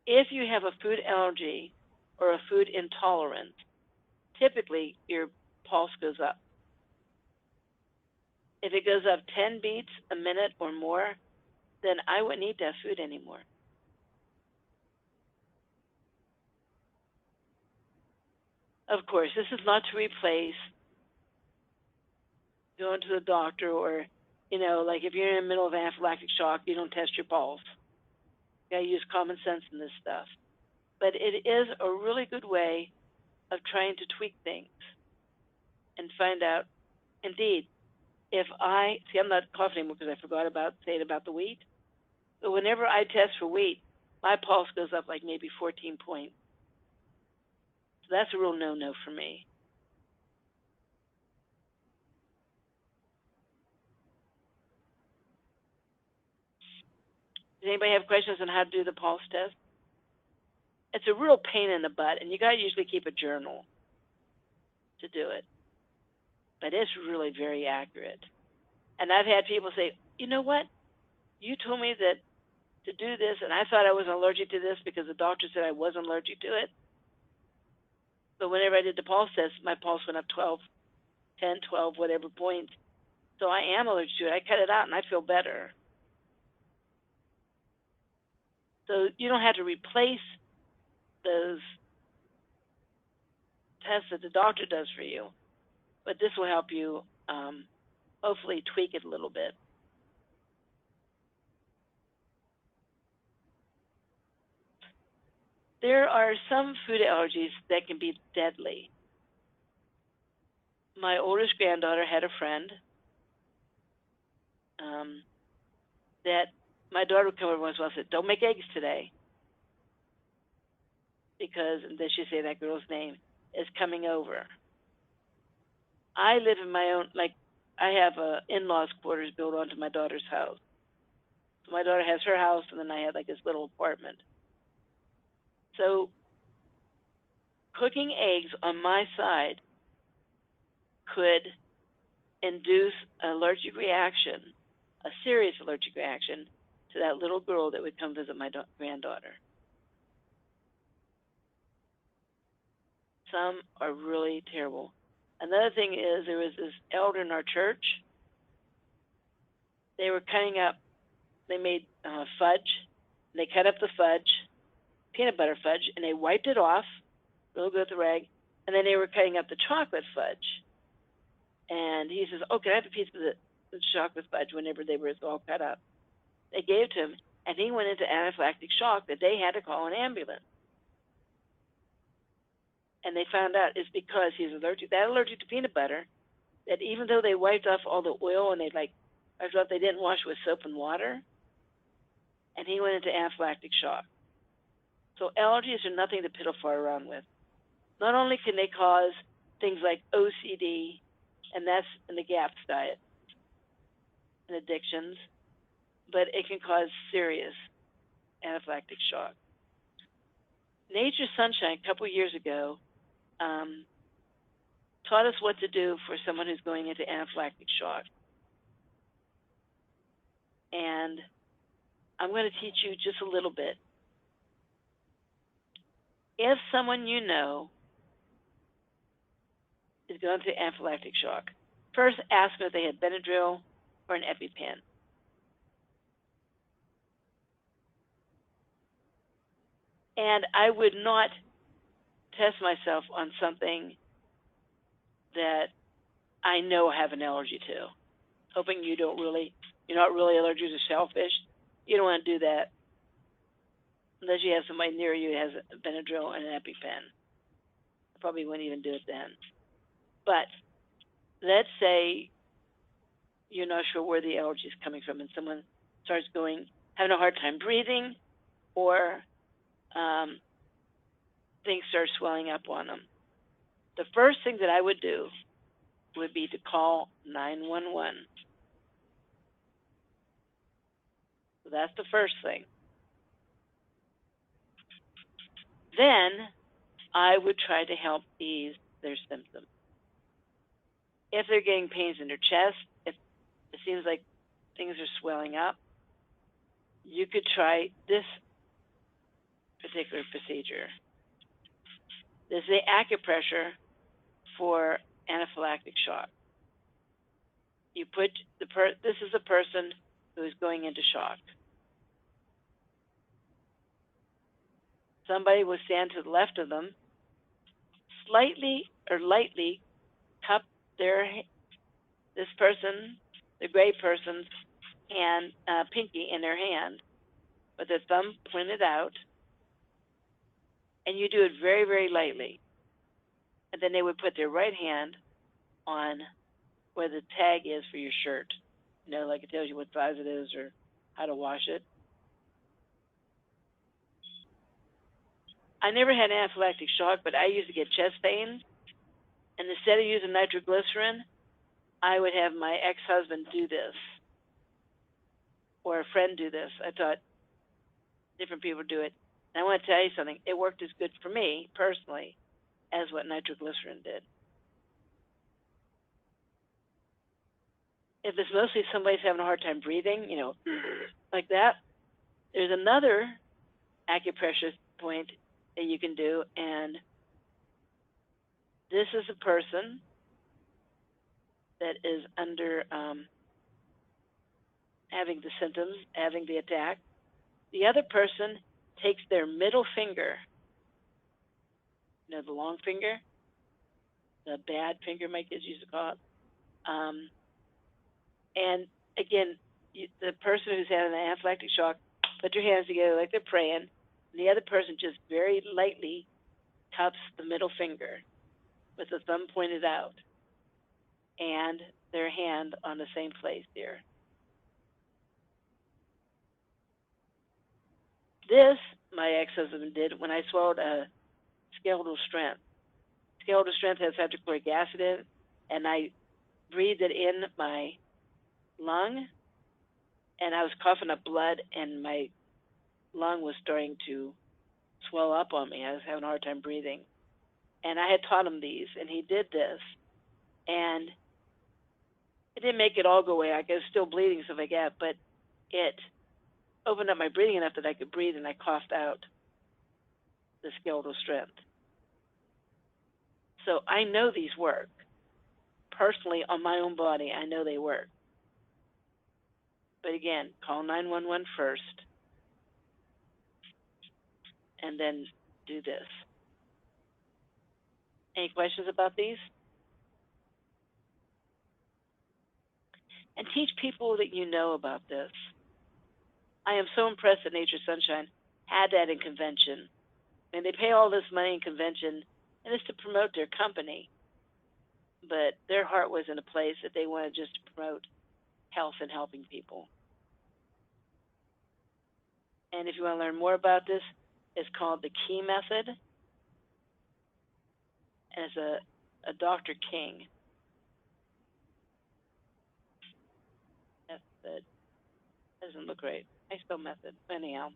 If you have a food allergy or a food intolerance, typically your pulse goes up. If it goes up 10 beats a minute or more, then I wouldn't eat that food anymore. Of course, this is not to replace going to the doctor or, like if you're in the middle of anaphylactic shock, you don't test your pulse. You gotta use common sense in this stuff. But it is a really good way of trying to tweak things and find out, indeed, I'm not coughing anymore because I forgot saying about the wheat. But whenever I test for wheat, my pulse goes up like maybe 14 points. So that's a real no-no for me. Does anybody have questions on how to do the pulse test? It's a real pain in the butt, and you got to usually keep a journal to do it. But it's really very accurate. And I've had people say, you know what? You told me that to do this, and I thought I was allergic to this because the doctor said I wasn't allergic to it. But whenever I did the pulse test, my pulse went up 10, 12, whatever points. So I am allergic to it. I cut it out, and I feel better. So you don't have to replace those tests that the doctor does for you, but this will help you hopefully tweak it a little bit. There are some food allergies that can be deadly. My oldest granddaughter had a friend that my daughter would come over once in a while and said, don't make eggs today. Because, and then she'd say that girl's name, is coming over. I live in my own, I have in-laws quarters built onto my daughter's house. So my daughter has her house, and then I have like this little apartment. So cooking eggs on my side could induce an allergic reaction, a serious allergic reaction, to that little girl that would come visit my granddaughter. Some are really terrible. Another thing is there was this elder in our church. They were cutting up, they made fudge. They cut up the fudge, peanut butter fudge, and they wiped it off a little bit with a rag. And then they were cutting up the chocolate fudge. And he says, "Oh, can I have a piece of the chocolate fudge?" Whenever they were all cut up, they gave it to him, and he went into anaphylactic shock that they had to call an ambulance. And they found out it's because he's allergic to peanut butter, that even though they wiped off all the oil and I thought they didn't wash with soap and water, and he went into anaphylactic shock. So allergies are nothing to piddle fart around with. Not only can they cause things like OCD, and that's in the GAPS diet, and addictions, but it can cause serious anaphylactic shock. Nature Sunshine, a couple years ago, taught us what to do for someone who's going into anaphylactic shock. And I'm going to teach you just a little bit. If someone you know is going through anaphylactic shock, first ask them if they had Benadryl or an EpiPen. And I would not test myself on something that I know I have an allergy to, hoping you're not really allergic to shellfish. You don't want to do that unless you have somebody near you who has a Benadryl and an EpiPen. I probably wouldn't even do it then. But let's say you're not sure where the allergy is coming from, and someone starts having a hard time breathing, or things start swelling up on them. The first thing that I would do would be to call 911. So that's the first thing. Then I would try to help ease their symptoms. If they're getting pains in their chest, if it seems like things are swelling up, you could try this particular procedure. This is the acupressure for anaphylactic shock. You put this is a person who is going into shock. Somebody will stand to the left of them, slightly or lightly cup this person, the gray person's hand, pinky in their hand, with their thumb pointed out, and you do it very, very lightly. And then they would put their right hand on where the tag is for your shirt. Like it tells you what size it is or how to wash it. I never had anaphylactic shock, but I used to get chest pains. And instead of using nitroglycerin, I would have my ex-husband do this, or a friend do this. I thought different people do it. And I want to tell you something. It worked as good for me, personally, as what nitroglycerin did. If it's mostly somebody's having a hard time breathing, like that, there's another acupressure point that you can do, and this is a person that is under having the symptoms, having the attack. The other person takes their middle finger, the long finger, the bad finger my kids used to call it, and again, the person who's having an anaphylactic shock, put your hands together like they're praying, and the other person just very lightly cups the middle finger with the thumb pointed out and their hand on the same place here. This, my ex-husband did when I swallowed a skeletal strength. Skeletal strength has hydrochloric acid in it, and I breathed it in my lung, and I was coughing up blood, and my lung was starting to swell up on me. I was having a hard time breathing. And I had taught him these, and he did this, and it didn't make it all go away. I was still bleeding and stuff like that, but it opened up my breathing enough that I could breathe, and I coughed out the skeletal strength. So I know these work. Personally, on my own body, I know they work. But again, call 911 first, and then do this. Any questions about these? And teach people that you know about this. I am so impressed that Nature Sunshine had that in convention. And they pay all this money in convention, and it's to promote their company. But their heart was in a place that they wanted just to promote health and helping people. And if you want to learn more about this, it's called the Key Method. And it's a Dr. King method. Doesn't look right. I spell method. Anyhow.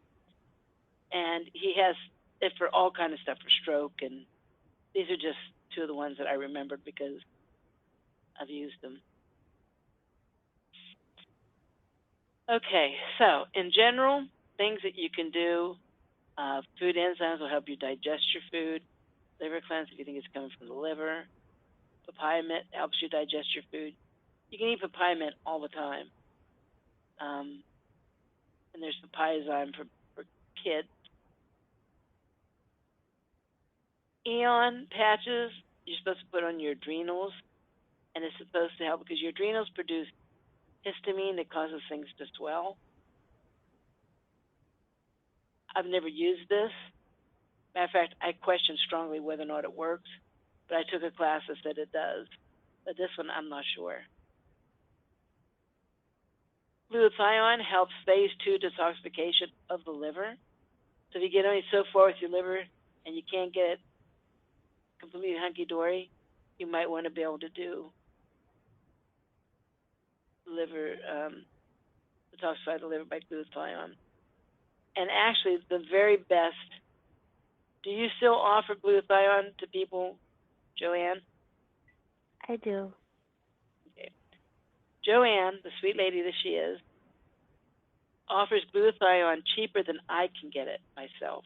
And he has it for all kind of stuff, for stroke, and these are just two of the ones that I remembered because I've used them. Okay, so in general, things that you can do, food enzymes will help you digest your food. Liver cleanse if you think it's coming from the liver. Papaya mint helps you digest your food. You can eat papaya mint all the time. And there's papaya enzyme for kids. Eon patches you're supposed to put on your adrenals, and it's supposed to help because your adrenals produce histamine that causes things to swell. I've never used this. Matter of fact, I question strongly whether or not it works, but I took a class that said it does. But this one, I'm not sure. Glutathione helps phase 2 detoxification of the liver. So if you get only so far with your liver and you can't get it completely hunky-dory, you might want to be able to do liver, detoxify the liver by glutathione. And actually, the very best, do you still offer glutathione to people, Joanne? I do. Okay. Joanne, the sweet lady that she is, offers glutathione cheaper than I can get it myself.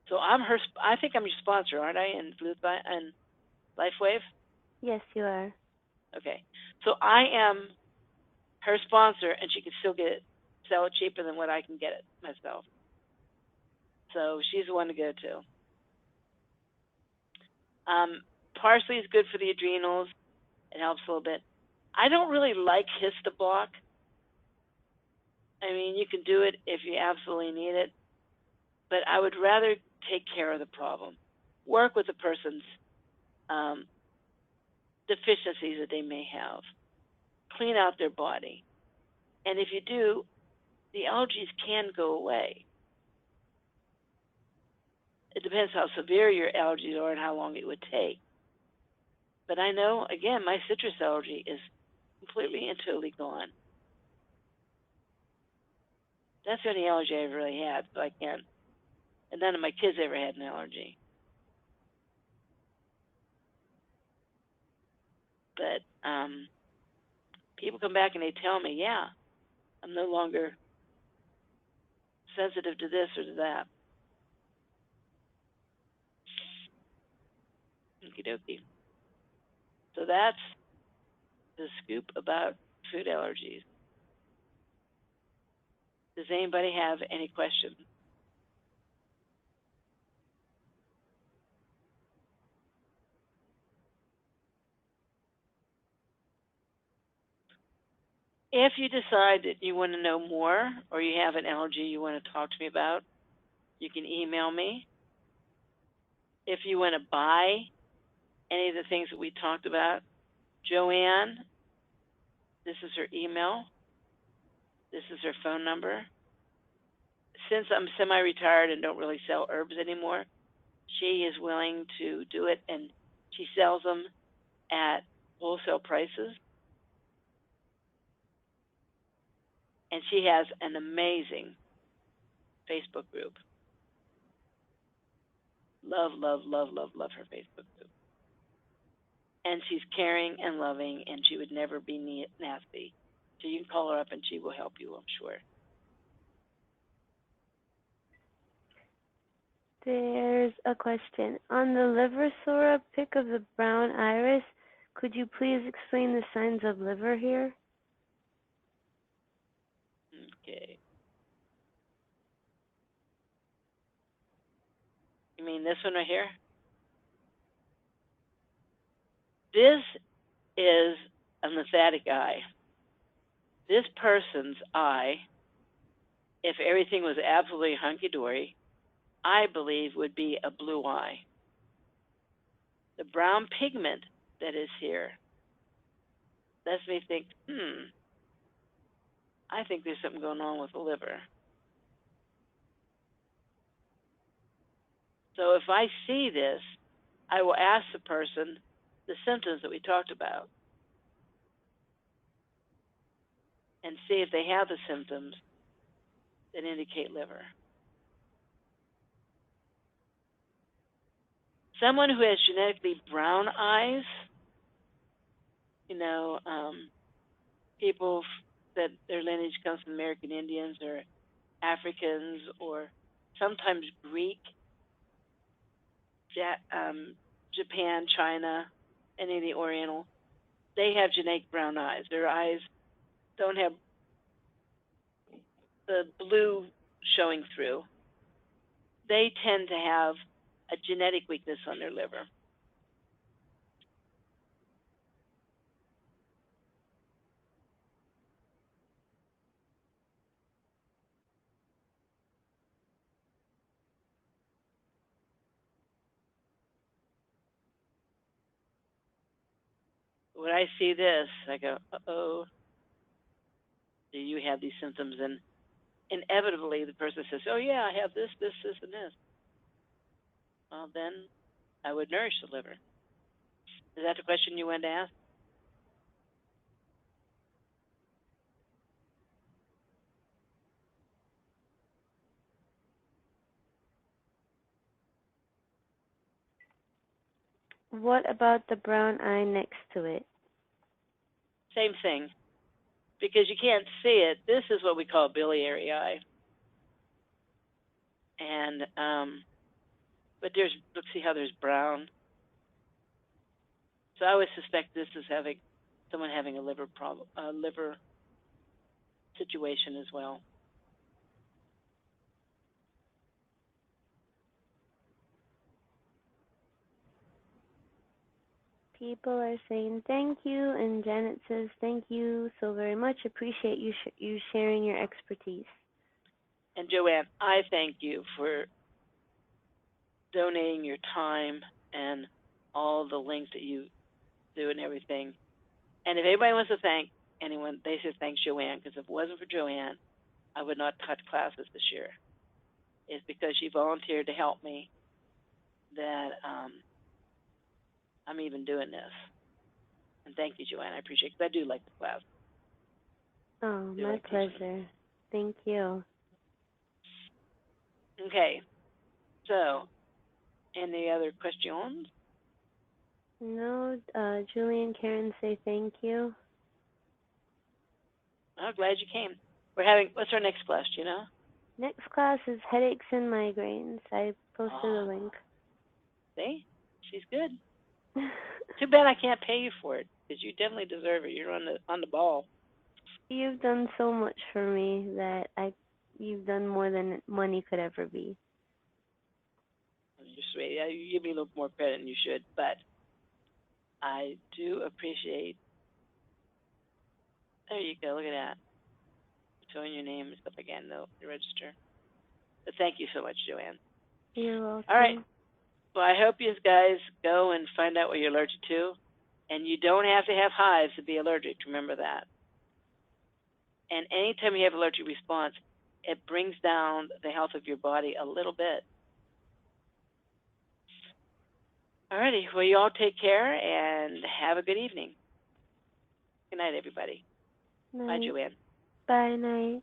So I think I'm your sponsor, aren't I, in glutathione and LifeWave? Yes, you are. Okay. So I am her sponsor, and she can still sell it cheaper than what I can get it myself. So she's the one to go to. Parsley is good for the adrenals. It helps a little bit. I don't really like Histoblock. I mean, you can do it if you absolutely need it, but I would rather take care of the problem. Work with the person's deficiencies that they may have. Clean out their body. And if you do, the allergies can go away. It depends how severe your allergies are and how long it would take. But I know, again, my citrus allergy is completely and totally gone. That's the only allergy I've really had, so I can't. And none of my kids ever had an allergy. But people come back and they tell me, yeah, I'm no longer sensitive to this or to that. Okie dokie. So that's the scoop about food allergies. Does anybody have any questions? If you decide that you want to know more or you have an allergy you want to talk to me about, you can email me. If you want to buy any of the things that we talked about, Joanne, this is her email. This is her phone number. Since I'm semi-retired and don't really sell herbs anymore, she is willing to do it, and she sells them at wholesale prices. And she has an amazing Facebook group. Love, love, love, love, love her Facebook group. And she's caring and loving, and she would never be nasty. So you can call her up, and she will help you, I'm sure. There's a question. On the liver sora pic of the brown iris, could you please explain the signs of liver here? Okay. You mean this one right here? This is a lymphatic eye. This person's eye, if everything was absolutely hunky-dory, I believe would be a blue eye. The brown pigment that is here lets me think, I think there's something going on with the liver. So if I see this, I will ask the person the symptoms that we talked about and see if they have the symptoms that indicate liver. Someone who has genetically brown eyes, people that their lineage comes from American Indians or Africans or sometimes Greek, Japan, China, any of the Oriental, they have genetic brown eyes. Their eyes don't have the blue showing through. They tend to have a genetic weakness on their liver. When I see this, I go, uh-oh, do you have these symptoms? And inevitably the person says, oh yeah, I have this, this, this, and this. Well, then I would nourish the liver. Is that the question you wanted to ask? What about the brown eye next to it? Same thing. Because you can't see it, this is what we call biliary eye. And but let's see how there's brown. So I would suspect this is someone having a liver problem, a liver situation as well. People are saying thank you, and Janet says thank you so very much. Appreciate you sharing your expertise. And Joanne, I thank you for donating your time and all the links that you do and everything. And if anybody wants to thank anyone, they should thank Joanne, because if it wasn't for Joanne, I would not touch classes this year. It's because she volunteered to help me that I'm even doing this. And thank you, Joanne. I appreciate it, because I do like the class. Oh, my pleasure. Thank you. Okay. So, any other questions? No, Julie and Karen say thank you. I'm glad you came. What's our next class, do you know? Next class is headaches and migraines. I posted a link. See? She's good. Too bad I can't pay you for it, because you definitely deserve it. You're on the ball. You've done so much for me that you've done more than money could ever be. You're sweet. You give me a little more credit than you should, but I do appreciate. There you go. Look at that. Showing your name and stuff again, though, to register. But thank you so much, Joanne. You're welcome. All right. Well, I hope you guys go and find out what you're allergic to. And you don't have to have hives to be allergic. Remember that. And anytime you have allergic response, it brings down the health of your body a little bit. All righty. Well, you all take care and have a good evening. Good night, everybody. Bye, Night. Joanne. Bye, night.